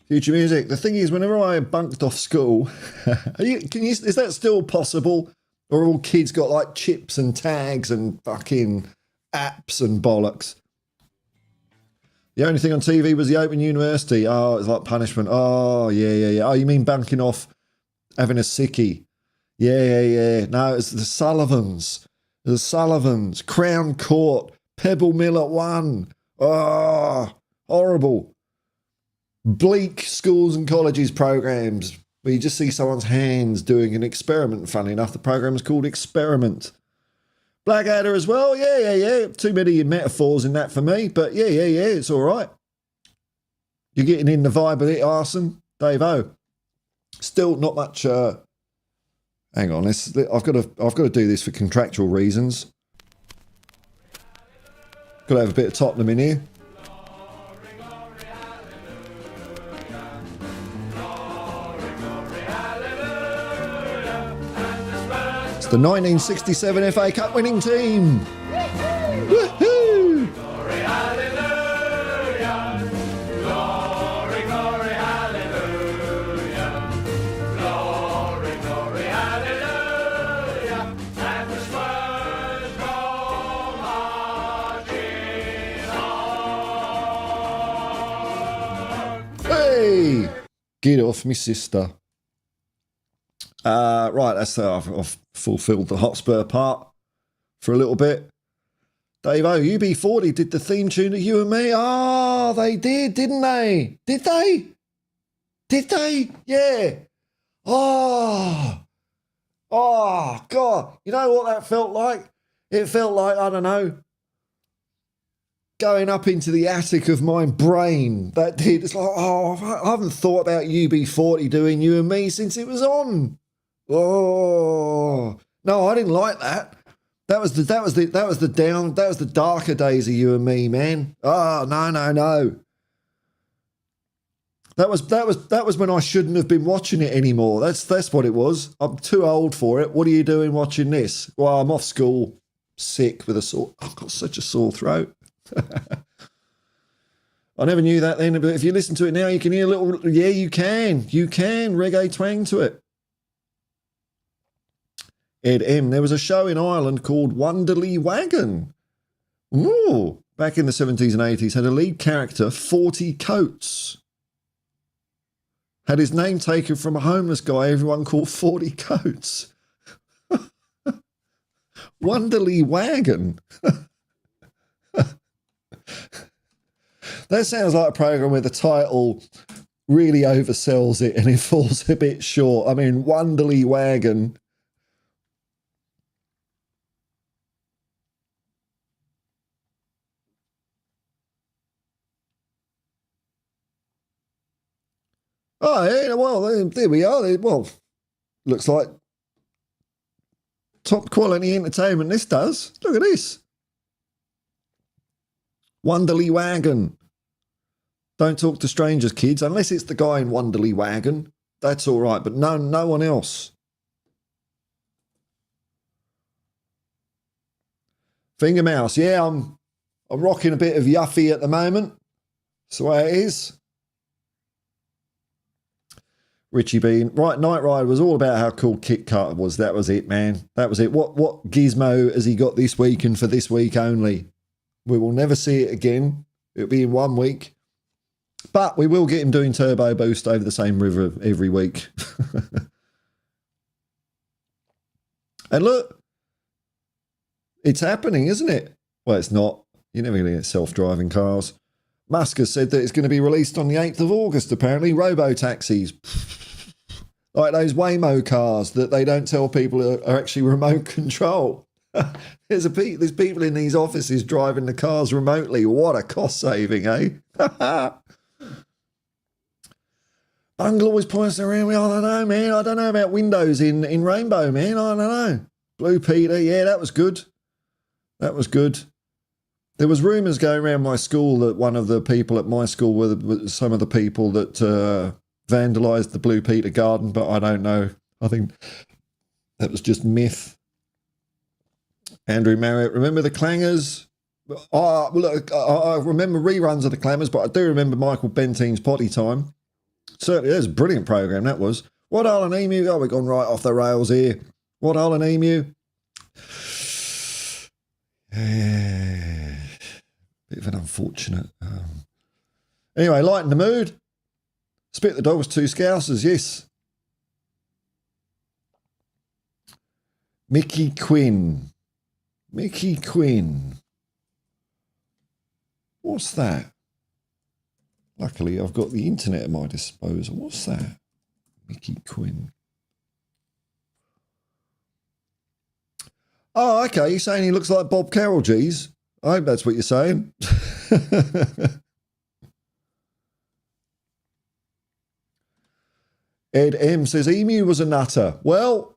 A: Future Music. The thing is, whenever I bunked off school, is that still possible? Or all kids got like chips and tags and fucking apps and bollocks? The only thing on TV was the Open University. Oh, it's like punishment. Oh, yeah. Oh, you mean bunking off, having a sickie? Yeah. No, it's the Sullivans. Crown Court. Pebble Mill at 1. Oh, horrible. Bleak schools and colleges programs where you just see someone's hands doing an experiment. Funny enough, the program is called Experiment. Blackadder as well. Yeah. Too many metaphors in that for me, but yeah. It's all right. You're getting in the vibe of it, Arson. Dave O. Still not much. Hang on. I've got to do this for contractual reasons. Got to have a bit of Tottenham in here. The 1967 FA Cup winning team. Woohoo! Glory, hallelujah. Glory, hallelujah. Glory, hallelujah. And the Spurs go marching on. Hey! Get off me sister. Right, that's I've fulfilled the Hotspur part for a little bit. Dave O, UB40 did the theme tune to You and Me. Oh, they did, didn't they? Did they? Yeah. Oh, God. You know what that felt like? It felt like, I don't know, going up into the attic of my brain. That did. It's like, oh, I haven't thought about UB40 doing You and Me since it was on. Oh no, I didn't like that. That was the darker days of You and Me, man. Oh no. That was when I shouldn't have been watching it anymore. That's what it was. I'm too old for it. What are you doing watching this? Well, I'm off school, sick with a sore. I've got such a sore throat. I never knew that then, but if you listen to it now, you can hear a little. Yeah, you can reggae twang to it. Ed M. There was a show in Ireland called Wonderly Wagon. Ooh, back in the 70s and 80s, had a lead character, 40 Coats. Had his name taken from a homeless guy everyone called 40 Coats. Wonderly Wagon. That sounds like a program where the title really oversells it and it falls a bit short. I mean, Wonderly Wagon. Oh, yeah, well, there we are. Well, looks like top quality entertainment this does. Look at this. Wonderly Wagon. Don't talk to strangers, kids, unless it's the guy in Wonderly Wagon. That's all right, but no one else. Finger Mouse. Yeah, I'm rocking a bit of Yuffie at the moment. That's the way it is. Richie Bean. Right, Night Ride was all about how cool Kit Carter was. That was it, man. That was it. What gizmo has he got this week and for this week only? We will never see it again. It'll be in 1 week. But we will get him doing Turbo Boost over the same river every week. And look, it's happening, isn't it? Well, it's not. You're never going to get self-driving cars. Musk has said that it's going to be released on the 8th of August, apparently. Robo-taxis. Like those Waymo cars that they don't tell people are actually remote control. There's people in these offices driving the cars remotely. What a cost saving, eh? Bungle always points around me. I don't know, man. I don't know about windows in Rainbow, man. I don't know. Blue Peter, yeah, that was good. That was good. There was rumours going around my school that one of the people at my school were some of the people that vandalised the Blue Peter garden, but I don't know. I think that was just myth. Andrew Marriott, remember the Clangers? Oh, look, I remember reruns of the Clangers, but I do remember Michael Bentine's Potty Time. Certainly, it was a brilliant programme, that was. What Island Emu? Oh, we've gone right off the rails here. What Island Emu? Bit of an unfortunate. Anyway, lighten the mood. Spit the Dog was 2 Scousers, yes. Mickey Quinn. Mickey Quinn. What's that? Luckily, I've got the internet at my disposal. What's that? Mickey Quinn. Oh, okay. You're saying he looks like Bob Carroll, geez. I hope that's what you're saying. Ed M says Emu was a nutter. Well,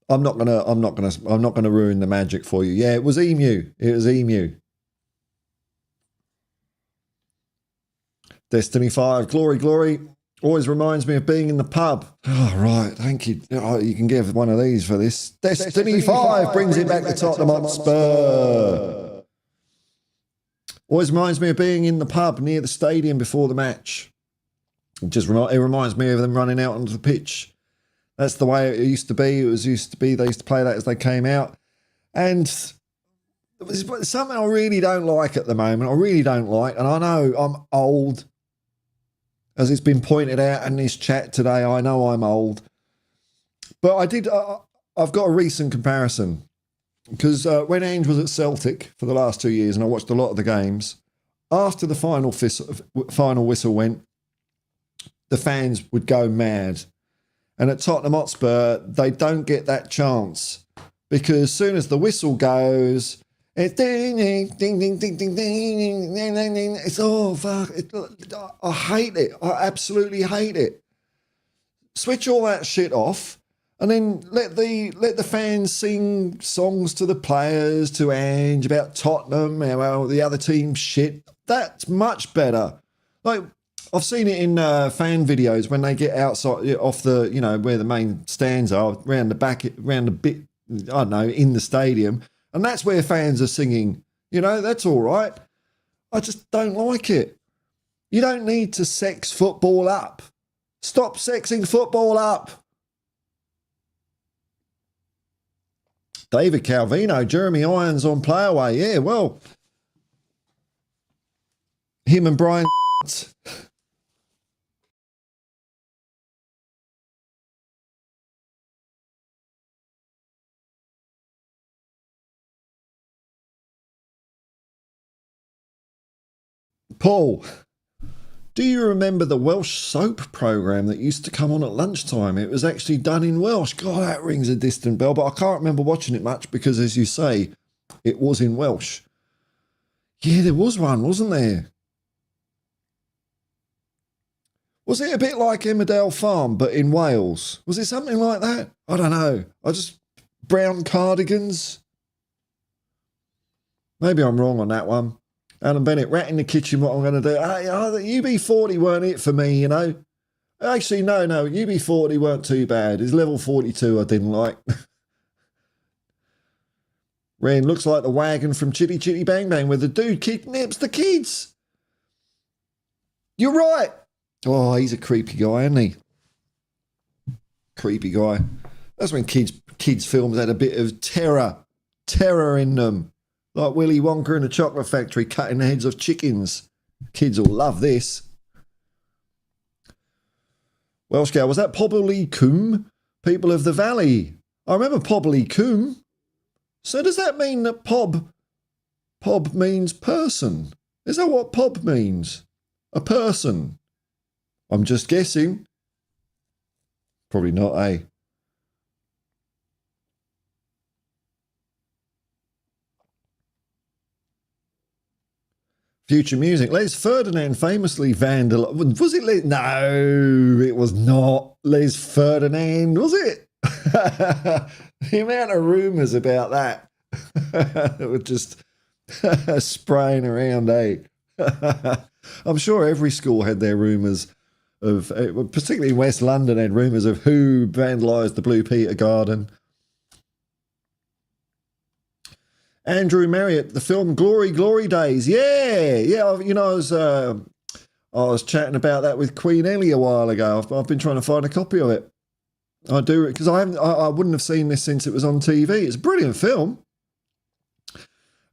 A: I'm not gonna ruin the magic for you. Yeah, it was Emu. It was Emu. Destiny 5, glory. Always reminds me of being in the pub. Oh, right, thank you. Oh, you can give one of these for this. Destiny 5 brings it back to Tottenham Hotspur. Always reminds me of being in the pub near the stadium before the match. It reminds me of them running out onto the pitch. That's the way it used to be. They used to play that as they came out. And it's something I really don't like at the moment. I really don't like. And I know I'm old. As it's been pointed out in this chat today, I know I'm old. But I've got a recent comparison. Because when Ange was at Celtic for the last 2 years, and I watched a lot of the games, after the final whistle went, the fans would go mad. And at Tottenham Hotspur, they don't get that chance. Because as soon as the whistle goes, It's ding, ding, ding, ding, ding, ding, ding, ding, ding, ding. It's fuck. I hate it. I absolutely hate it. Switch all that shit off, and then let the fans sing songs to the players, to Ange about Tottenham, how the other team's shit. That's much better. Like, I've seen it in fan videos when they get outside off the, where the main stands are, round the back, round the bit, I don't know, in the stadium. And that's where fans are singing. That's all right. I just don't like it. You don't need to sex football up. Stop sexing football up. David Calvino, Jeremy Irons on Playaway. Yeah, well, him and Brian Paul, do you remember the Welsh soap programme that used to come on at lunchtime? It was actually done in Welsh. God, that rings a distant bell, but I can't remember watching it much because, as you say, it was in Welsh. Yeah, there was one, wasn't there? Was it a bit like Emmerdale Farm, but in Wales? Was it something like that? I don't know. Brown cardigans? Maybe I'm wrong on that one. Alan Bennett, rat in the kitchen, what I'm going to do. UB40 weren't it for me, Actually, no, UB40 weren't too bad. It's level 42 I didn't like. Ren looks like the wagon from Chitty Chitty Bang Bang where the dude kidnaps the kids. You're right. Oh, he's a creepy guy, isn't he? Creepy guy. That's when kids films had a bit of terror in them. Like Willy Wonka in the Chocolate Factory cutting the heads of chickens. Kids will love this. Welsh Gal, was that Pobly Coombe? People of the Valley. I remember Pobly Coombe. So does that mean that Pob means person? Is that what Pob means? A person? I'm just guessing. Probably not, eh? Future music. Les Ferdinand famously vandalised. Was it No, it was not Les Ferdinand, was it? The amount of rumours about that were just spraying around, eh? I'm sure every school had their rumours of, particularly West London had rumours of who vandalised the Blue Peter Garden. Andrew Marriott, the film Glory, Glory Days. Yeah. I was chatting about that with Queen Ellie a while ago. I've been trying to find a copy of it. I do, because I wouldn't have seen this since it was on TV. It's a brilliant film.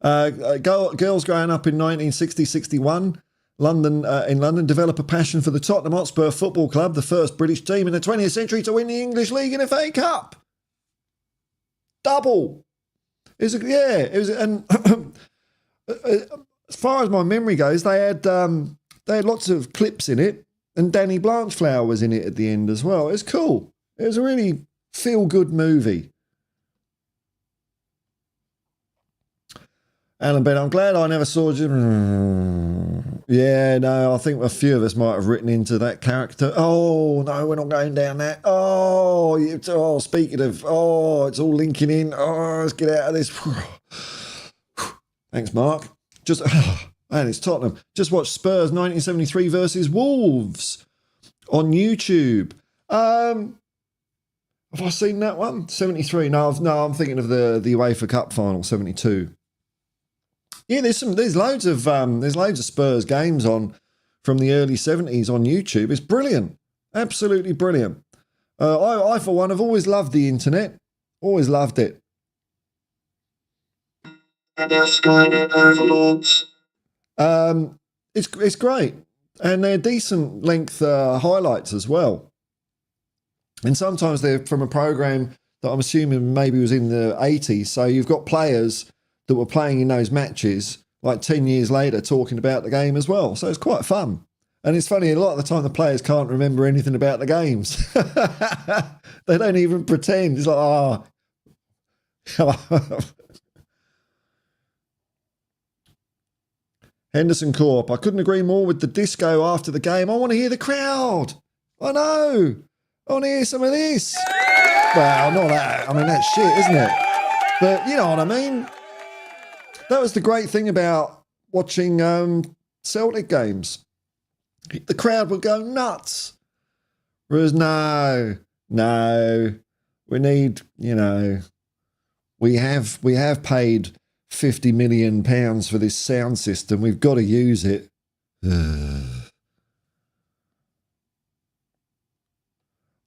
A: Girls growing up in 1960-61, in London, develop a passion for the Tottenham Hotspur Football Club, the first British team in the 20th century to win the English League and FA Cup. Double. It was, and as far as my memory goes, they had lots of clips in it, and Danny Blanchflower was in it at the end as well. It's cool. It was a really feel-good movie. Alan Ben, I'm glad I never saw you. Yeah, no, I think a few of us might have written into that character. Oh, no, we're not going down that. Speaking of, it's all linking in. Let's get out of this. Thanks, Mark. And it's Tottenham. Just watched Spurs 1973 versus Wolves on YouTube. Have I seen that one? 73. No, I'm thinking of the UEFA Cup final, 72. Yeah, there's loads of Spurs games on from the early 70s on YouTube. It's brilliant, absolutely brilliant. I for one have always loved the internet, always loved it.
D: And our Skynet overlords.
A: It's great, and they're decent length highlights as well. And sometimes they're from a program that I'm assuming maybe was in the 80s. So you've got players that were playing in those matches like 10 years later talking about the game as well. So it's quite fun. And it's funny, a lot of the time the players can't remember anything about the games. They don't even pretend. It's like, Henderson Corp. I couldn't agree more with the disco after the game. I want to hear the crowd. I know. I want to hear some of this. Well, not that. I mean, that's shit, isn't it? But you know what I mean? That was the great thing about watching Celtic games. The crowd would go nuts. Whereas no, we need, you know, we have paid £50 million for this sound system. We've got to use it.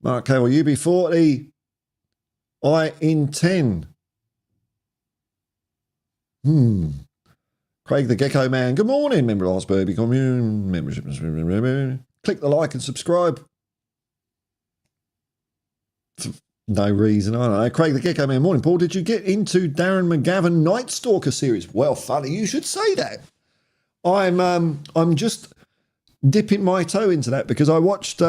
A: Mark Cable, UB40, I in 10. Craig the Gecko Man, good morning, member of Hotspur Hippie Commune, membership. Click the like and subscribe. For no reason, I don't know. Craig the Gecko Man, morning, Paul. Did you get into Darren McGavin Night Stalker series? Well, funny, you should say that. I'm just dipping my toe into that because I watched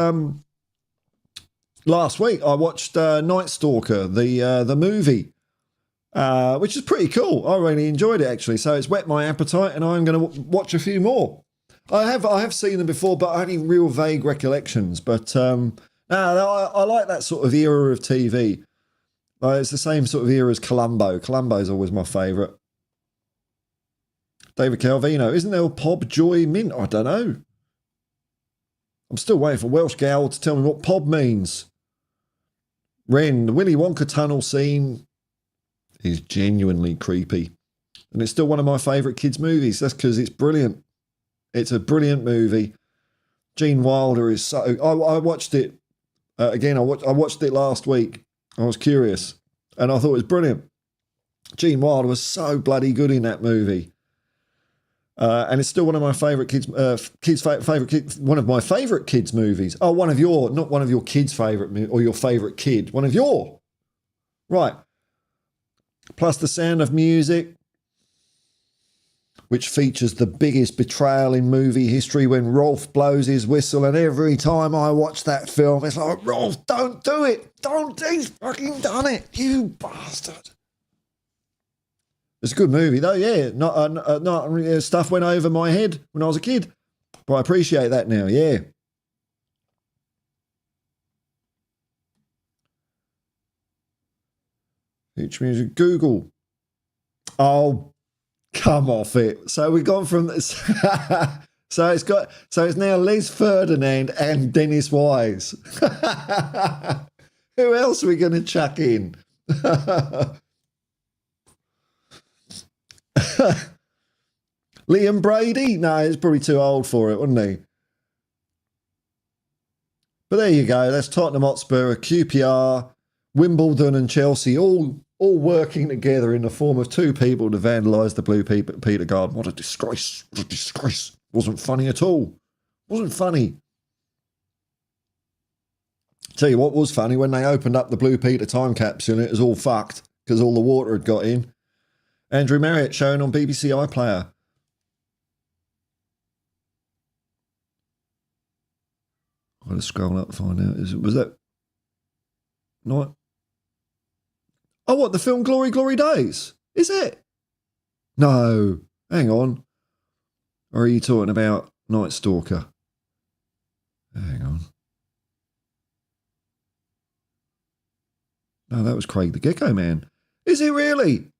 A: last week. I watched Night Stalker, the movie. Which is pretty cool. I really enjoyed it actually. So it's whet my appetite, and I'm going to watch a few more. I have seen them before, but only real vague recollections. But no, I like that sort of era of TV. It's the same sort of era as Columbo. Columbo's always my favourite. David Calvino, isn't there a Pob Joy Mint? I don't know. I'm still waiting for Welsh Gal to tell me what Pob means. Ren, the Willy Wonka tunnel scene is genuinely creepy, and it's still one of my favourite kids' movies. That's because it's brilliant. It's a brilliant movie. Gene Wilder is so. I watched it again. I watched it last week. I was curious, and I thought it was brilliant. Gene Wilder was so bloody good in that movie, and it's still one of my favourite one of my favourite kids' movies. Oh, not one of your kids' favourite or your favourite kid. One of your right. Plus The Sound of Music, which features the biggest betrayal in movie history when Rolf blows his whistle, and every time I watch that film, it's like, Rolf, don't do it. He's fucking done it, you bastard. It's a good movie, though, yeah. Not stuff went over my head when I was a kid, but I appreciate that now, yeah. Future Music, Google. Oh, come off it. So we've gone from this. So it's now Les Ferdinand and Dennis Wise. Who else are we going to chuck in? Liam Brady? No, he's probably too old for it, wouldn't he? But there you go. That's Tottenham Hotspur, QPR, Wimbledon and Chelsea all working together in the form of two people to vandalise the Blue Peter Garden. What a disgrace. What a disgrace. Wasn't funny at all. Wasn't funny. Tell you what was funny, when they opened up the Blue Peter time capsule, it was all fucked because all the water had got in. Andrew Marriott shown on BBC iPlayer. I'll just scroll up and find out. Was that not? Oh, what, the film Glory, Glory Days? Is it? No. Hang on. Or are you talking about Night Stalker? Hang on. No, that was Craig the Gecko Man. Is it really?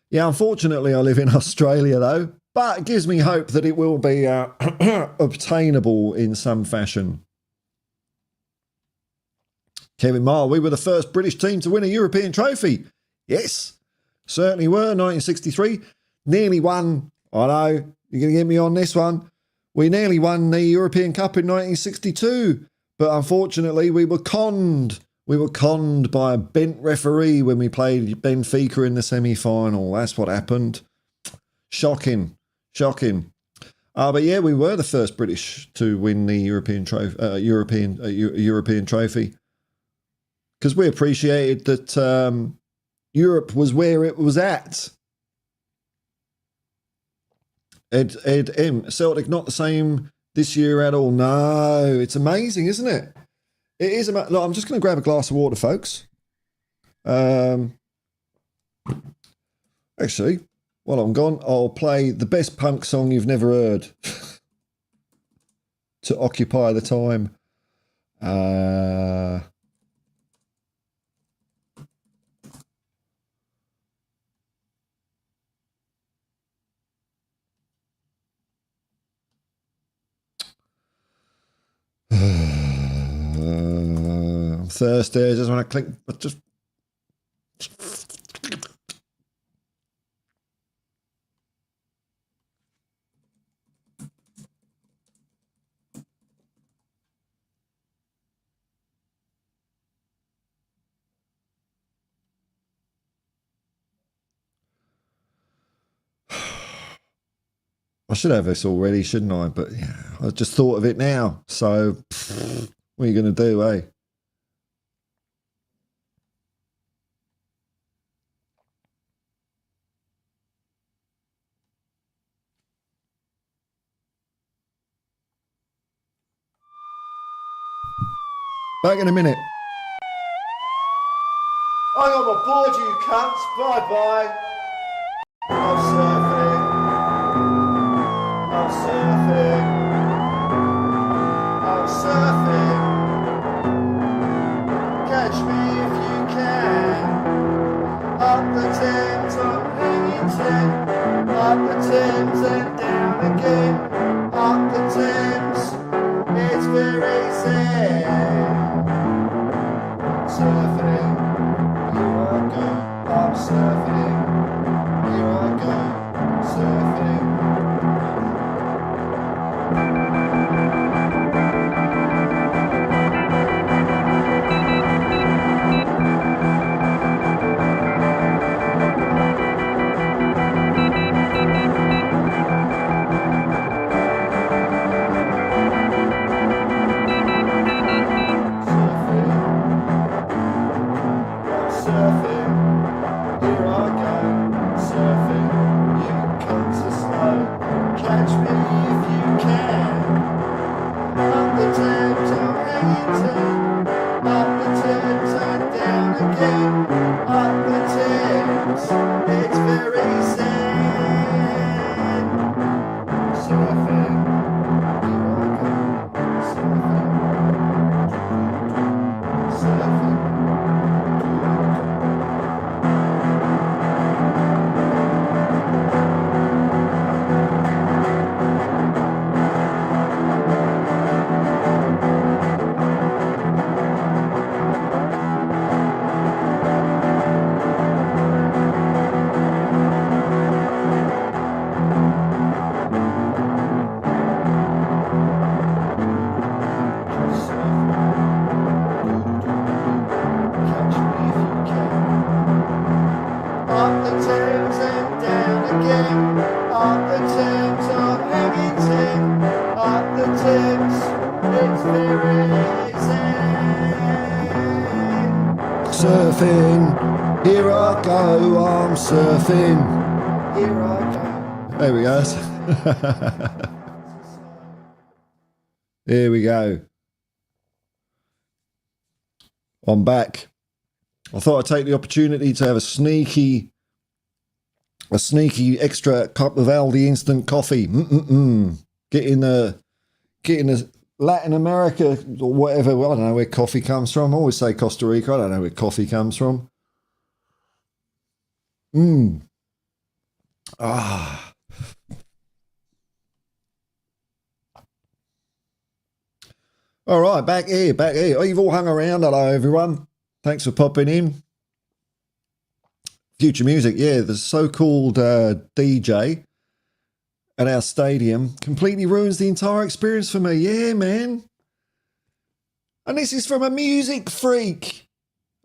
A: Yeah, unfortunately, I live in Australia, though. But it gives me hope that it will be obtainable in some fashion. Kevin Marr, we were the first British team to win a European trophy. Yes, certainly were, 1963. Nearly won, I know, you're going to get me on this one. We nearly won the European Cup in 1962, but unfortunately we were conned. We were conned by a bent referee when we played Benfica in the semi-final. That's what happened. Shocking. But yeah, we were the first British to win the European trophy. Because we appreciated that Europe was where it was at. Ed M. Celtic not the same this year at all. No, it's amazing, isn't it? It is. Look, I'm just going to grab a glass of water, folks. Actually, while I'm gone, I'll play the best punk song you've never heard to occupy the time. I'm thirsty. I just want to click. Just. I should have this already, shouldn't I? But yeah, I just thought of it now. So, what are you going to do, eh? Back in a minute. I got my board, you cunts. Bye-bye. I'm surfing. I'm surfing. I'm surfing. Catch me if you can. Up the Thames, I'm hanging ten. Up the Thames and down again. Up the Thames, it's very sad. Surfing, here I go, I'm surfing. Here I go, surfing. Surfing, here I go, I'm surfing. Here I go. There we go. Here we go. I'm back. I thought I'd take the opportunity to have a sneaky extra cup of Aldi instant coffee. Getting the Latin America or whatever. Well, I don't know where coffee comes from. I always say Costa Rica. I don't know where coffee comes from. Ah. All right, back here. Oh, you've all hung around. Hello, everyone. Thanks for popping in. Future Music, yeah, the so-called DJ at our stadium completely ruins the entire experience for me. Yeah, man. And this is from a music freak.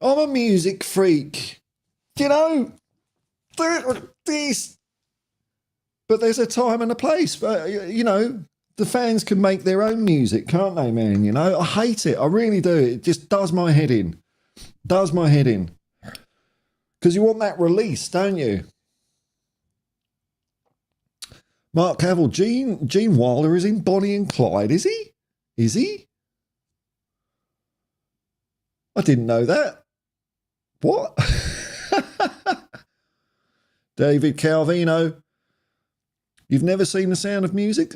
A: I'm a music freak. You know, this. But there's a time and a place. You know, the fans can make their own music, can't they, man? You know, I hate it. I really do. It just does my head in. Does my head in. Because you want that release, don't you? Mark Cavill, Gene Wilder is in Bonnie and Clyde, is he? Is he? I didn't know that. What? David Calvino. You've never seen The Sound of Music?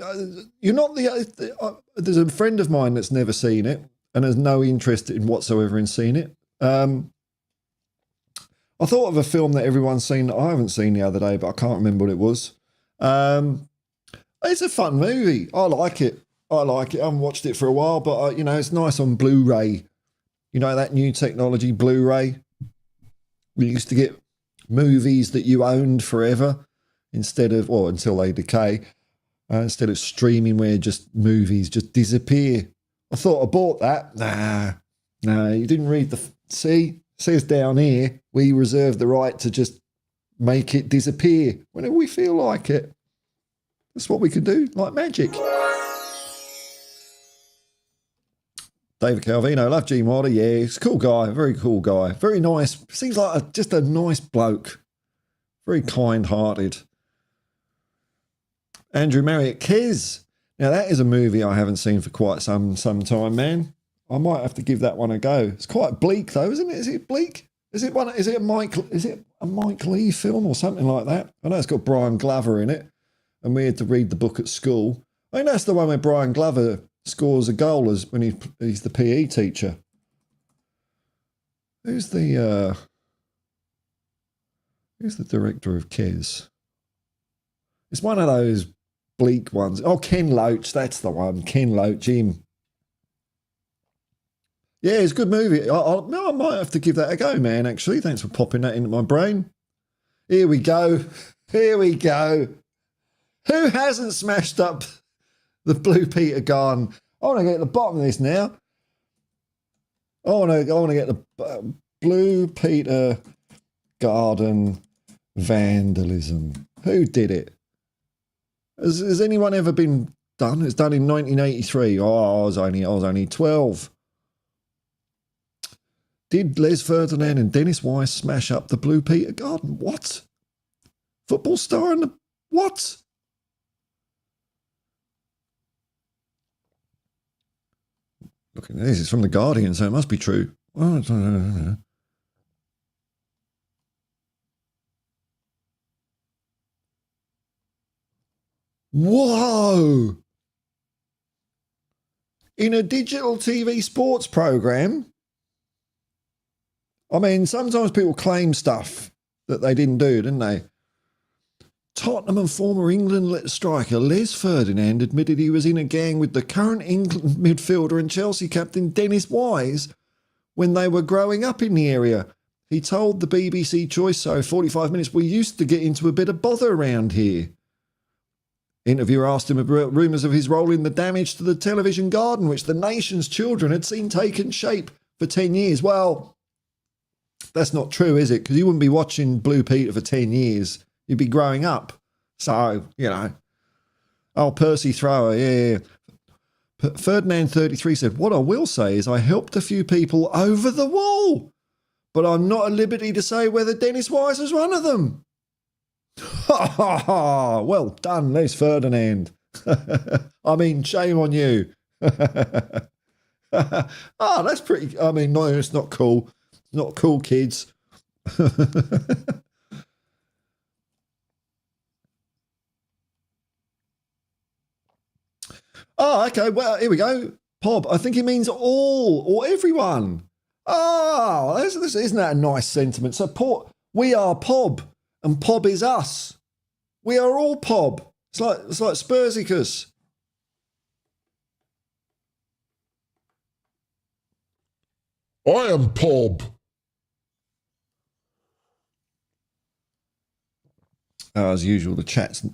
A: You're not there's a friend of mine that's never seen it and has no interest in whatsoever in seeing it. I thought of a film that everyone's seen that I haven't seen the other day, but I can't remember what it was. It's a fun movie. I like it. I haven't watched it for a while, but, it's nice on Blu-ray. That new technology, Blu-ray. We used to get movies that you owned forever until they decay, instead of streaming where movies just disappear. I thought I bought that. Nah, you didn't read see? It says down here, we reserve the right to just make it disappear whenever we feel like it. That's what we could do, like magic. David Calvino, love Gene Wilder. Yeah, he's a cool guy, very cool guy. Very nice. Seems like just a nice bloke. Very kind-hearted. Andrew Marriott, Kes. Now, that is a movie I haven't seen for quite some time, man. I might have to give that one a go. It's quite bleak, though, isn't it? Is it bleak? Is it a Mike Lee film or something like that? I know it's got Brian Glover in it, and we had to read the book at school. I think that's the one where Brian Glover scores a goal when he's the PE teacher. Who's the director of Kes? It's one of those bleak ones. Oh, Ken Loach, that's the one. Ken Loach, him. Yeah, it's a good movie. I might have to give that a go, man, actually. Thanks for popping that into my brain. Here we go. Who hasn't smashed up the Blue Peter Garden? I want to get to the bottom of this now. I want to get the Blue Peter Garden vandalism. Who did it? Has anyone ever been done? It was done in 1983. Oh, I was only 12. Did Les Ferdinand and Dennis Wise smash up the Blue Peter Garden? What? Football star and what? Look at this. It's from The Guardian, so it must be true. Whoa! In a digital TV sports program. I mean, sometimes people claim stuff that they didn't do, didn't they? Tottenham and former England striker Les Ferdinand admitted he was in a gang with the current England midfielder and Chelsea captain Dennis Wise when they were growing up in the area. He told the BBC Choice So 45 Minutes, we used to get into a bit of bother around here. Interviewer asked him about rumours of his role in the damage to the television garden, which the nation's children had seen taken shape for 10 years. Well, that's not true, is it? Because you wouldn't be watching Blue Peter for 10 years. You'd be growing up. So, Oh, Percy Thrower, yeah. Ferdinand 33 said, what I will say is I helped a few people over the wall, but I'm not at liberty to say whether Dennis Wise was one of them. Ha ha ha! Well done, Les Ferdinand. I mean, shame on you. That's pretty... I mean, no, it's not cool. It's not cool, kids. Oh, okay. Well, here we go. Pob. I think it means all or everyone. Oh, isn't that a nice sentiment? So, we are Pob, and Pob is us. We are all Pob. It's like Spursicus.
D: I am Pob.
A: As usual, the chat's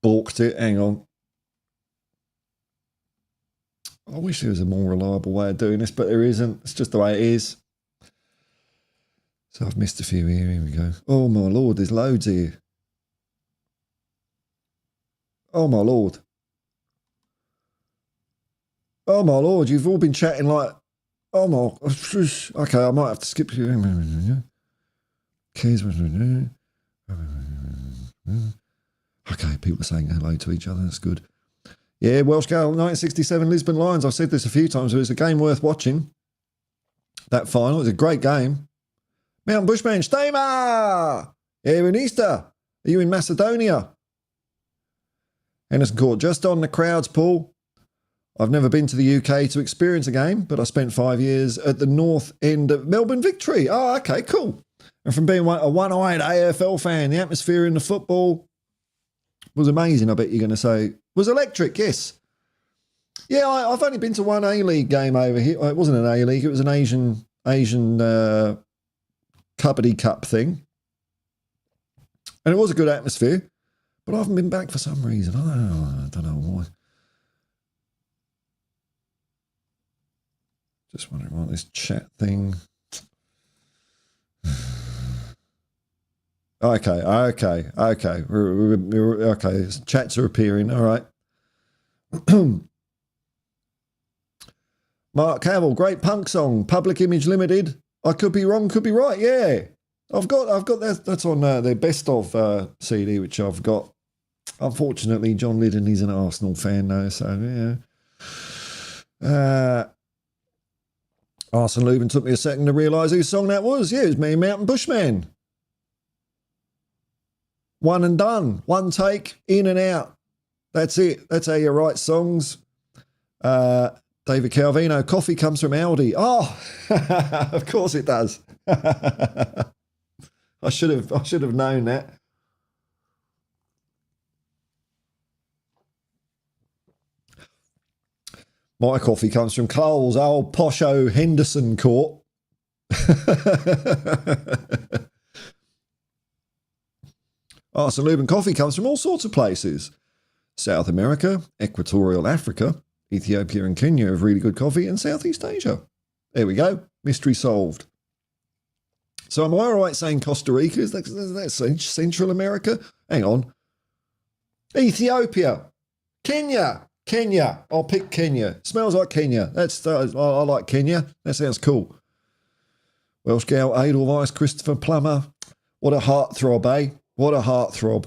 A: balked it. Hang on. I wish there was a more reliable way of doing this, but there isn't. It's just the way it is. So I've missed a few here. Here we go. Oh, my Lord, there's loads here. Oh, my Lord. Oh, my Lord, you've all been chatting like... Oh, my... Okay, I might have to skip you. Okay, people are saying hello to each other. That's good. Yeah, Welsh Gale, 1967 Lisbon Lions. I've said this a few times, but it's a game worth watching. That final, it was a great game. Mount Bushman, Stamer! Here in Easter. Are you in Macedonia? Henderson Court, just on the crowds, Paul. I've never been to the UK to experience a game, but I spent 5 years at the north end of Melbourne Victory. Oh, okay, cool. And from being a one-eyed AFL fan, the atmosphere in the football was amazing, I bet you're going to say. Was electric, yes. Yeah, I've only been to one A-League game over here. It wasn't an A-League, it was an Asian Cupboardy Cup thing. And it was a good atmosphere, but I haven't been back for some reason. I don't know why. Just wondering what this chat thing. Okay. Okay, chats are appearing. All right. Mark Cavill, great punk song, Public Image Limited. I could be wrong, could be right. Yeah, I've got that. That's on their best of CD, which I've got. Unfortunately, John Liddon, he's an Arsenal fan though, so yeah. Arsene Lubin took me a second to realise whose song that was. Yeah, it was me, Mountain Bushman. One and done. One take, in and out. That's it. That's how you write songs. David Calvino, coffee comes from Aldi. Oh, of course it does. I should have known that. My coffee comes from Coles, old posho Henderson Court. Arsene Lubin coffee comes from all sorts of places. South America, Equatorial Africa, Ethiopia and Kenya have really good coffee, and Southeast Asia. There we go. Mystery solved. So am I all right saying Costa Rica? Is that Central America? Hang on. Ethiopia. Kenya. I'll pick Kenya. Smells like Kenya. I like Kenya. That sounds cool. Welsh gal, Edelweiss, Christopher Plummer. What a heartthrob, eh? What a heartthrob.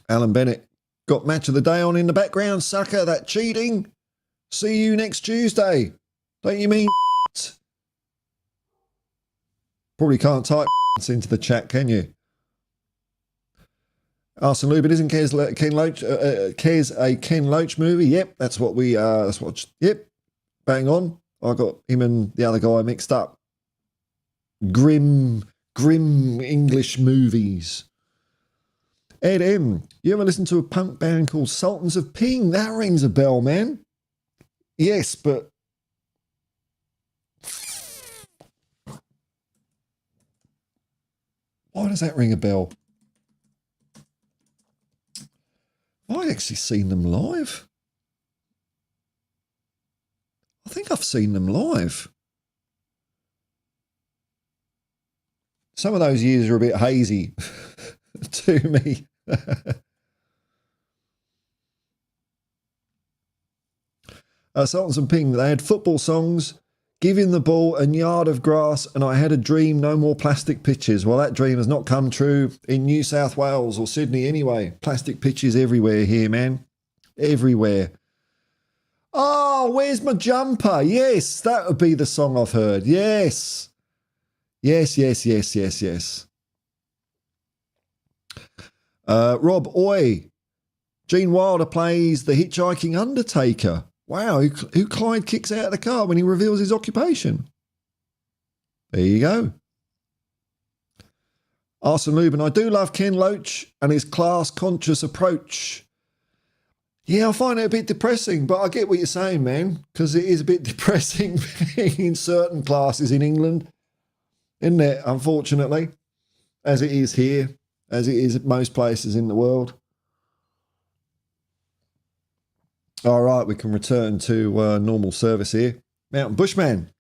A: Alan Bennett. Got match of the day on in the background, sucker. That cheating. See you next Tuesday. Don't you mean Probably can't type into the chat, can you? Arsene Lubin isn't Ken Loach a Ken Loach movie? Yep, that's what we yep. Bang on. I got him and the other guy mixed up. Grim English movies. Ed M, you ever listen to a punk band called Sultans of Ping? That rings a bell, man. Yes, but why does that ring a bell? I've actually seen them live. I think I've seen them live. Some of those years are a bit hazy to me. Sultans and Ping, they had football songs, Giving the Ball and Yard of Grass, and I Had a Dream, No More Plastic Pitches. Well, that dream has not come true in New South Wales or Sydney anyway. Plastic pitches everywhere here, man. Everywhere. Oh, Where's My Jumper? Yes, that would be the song I've heard. Yes. Yes. Rob Oy. Gene Wilder plays the hitchhiking Undertaker. Wow, who Clyde kicks out of the car when he reveals his occupation. There you go. Arsene Lubin, I do love Ken Loach and his class-conscious approach. Yeah, I find it a bit depressing, but I get what you're saying, man, because it is a bit depressing being in certain classes in England, isn't it, unfortunately, as it is here, as it is at most places in the world. All right, we can return to normal service here. Mountain Bushman,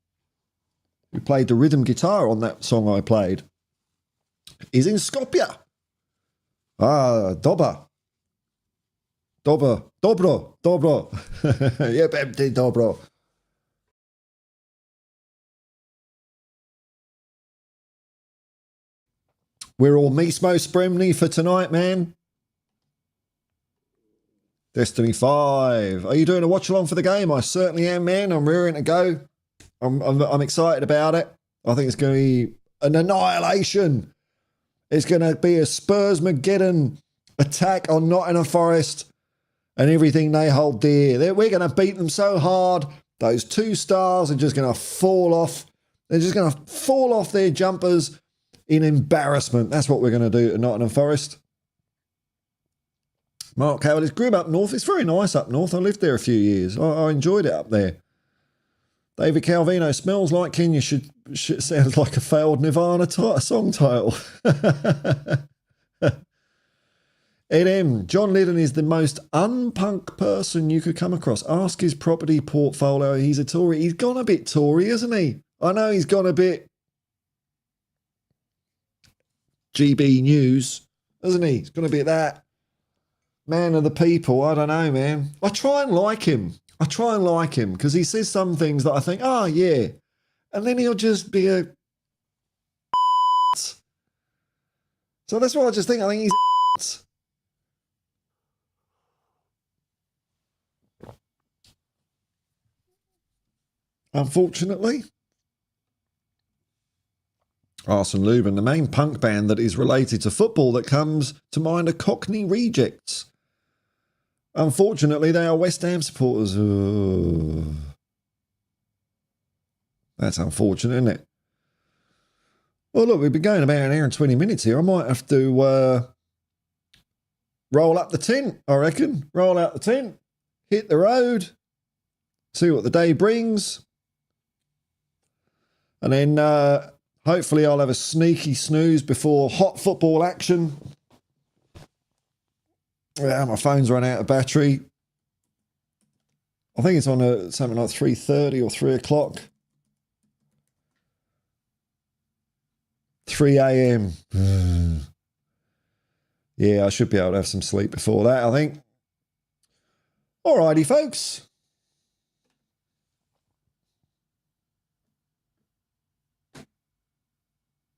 A: who played the rhythm guitar on that song I played, is in Skopje. Dobro. Yep, empty dobro. We're all Mismo Spremny for tonight, man. Destiny 5. Are you doing a watch along for the game? I certainly am, man. I'm rearing to go. I'm excited about it. I think it's going to be an annihilation. It's going to be a Spurs-Mageddon attack on Nottingham Forest and everything they hold dear. We're going to beat them so hard, those 2 stars are just going to fall off. They're just going to fall off their jumpers in embarrassment. That's what we're going to do to Nottingham Forest. Mark Howard is grim up north. It's very nice up north. I lived there a few years. I enjoyed it up there. David Calvino, smells like Kenya should sounds like a failed Nirvana song title. Ed M. John Lydon is the most unpunk person you could come across. Ask his property portfolio. He's a Tory. He's gone a bit Tory, isn't he? I know he's gone a bit GB News, isn't he? He's gone a bit that man of the people. I don't know, man. I try and like him. Because he says some things that I think, oh, yeah. And then he'll just be a so that's what I just think. I think he's unfortunately. Arsene Lubin, the main punk band that is related to football that comes to mind are Cockney Rejects. Unfortunately, they are West Ham supporters. That's unfortunate, isn't it? Well, look, we've been going about an hour and 20 minutes here. I might have to roll up the tent, I reckon. Roll out the tent, hit the road, see what the day brings. And then hopefully I'll have a sneaky snooze before hot football action. Yeah, my phone's run out of battery. I think it's on something like 3:30 or 3 o'clock. 3 a.m. Yeah, I should be able to have some sleep before that, I think. Alrighty, folks.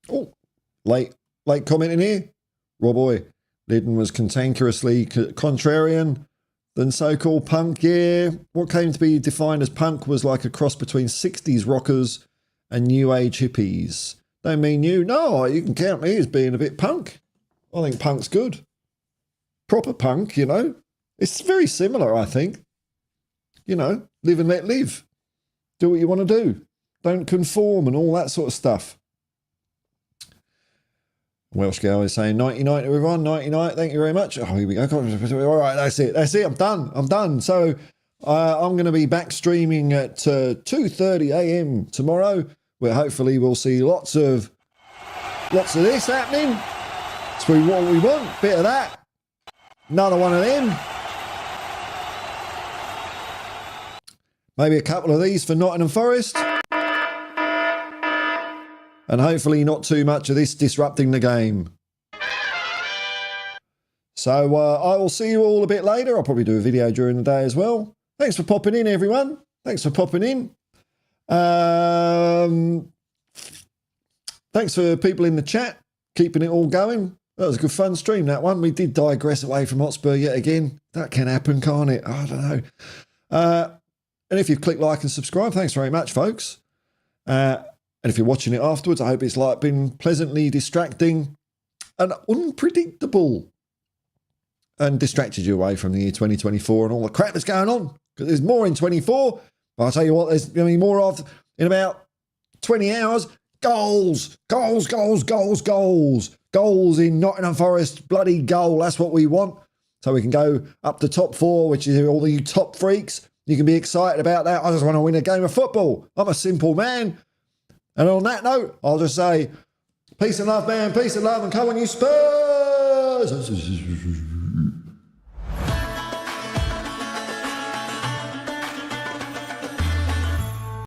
A: Oh, late comment in here. Raw boy. Lydon was cantankerously contrarian than so-called punk. Yeah, what came to be defined as punk was like a cross between 60s rockers and new age hippies. Don't mean you. No, you can count me as being a bit punk. I think punk's good. Proper punk, you know. It's very similar, I think. You know, live and let live. Do what you want to do. Don't conform and all that sort of stuff. Welsh girl is saying 99 everyone, 99, thank you very much. Oh, here we go. All right, that's it. I'm done. So I'm going to be back streaming at 2:30 a.m. tomorrow, where hopefully we'll see lots of this happening. It's what we want, bit of that. Another one of them. Maybe a couple of these for Nottingham Forest. And hopefully not too much of this disrupting the game. So I will see you all a bit later. I'll probably do a video during the day as well. Thanks for popping in, everyone. Thanks for popping in. Thanks for people in the chat, keeping it all going. That was a good fun stream, that one. We did digress away from Hotspur yet again. That can happen, can't it? I don't know. And if you've clicked like and subscribe, thanks very much, folks. And if you're watching it afterwards, I hope it's been pleasantly distracting and unpredictable and distracted you away from the year 2024 and all the crap that's going on. Because there's more in 24. But I'll tell you what, there's going to be more of in about 20 hours. Goals in Nottingham Forest. Bloody goal. That's what we want. So we can go up to top 4, which is all the top freaks. You can be excited about that. I just want to win a game of football. I'm a simple man. And on that note, I'll just say, peace and love, man. Peace and love. And come on, you Spurs.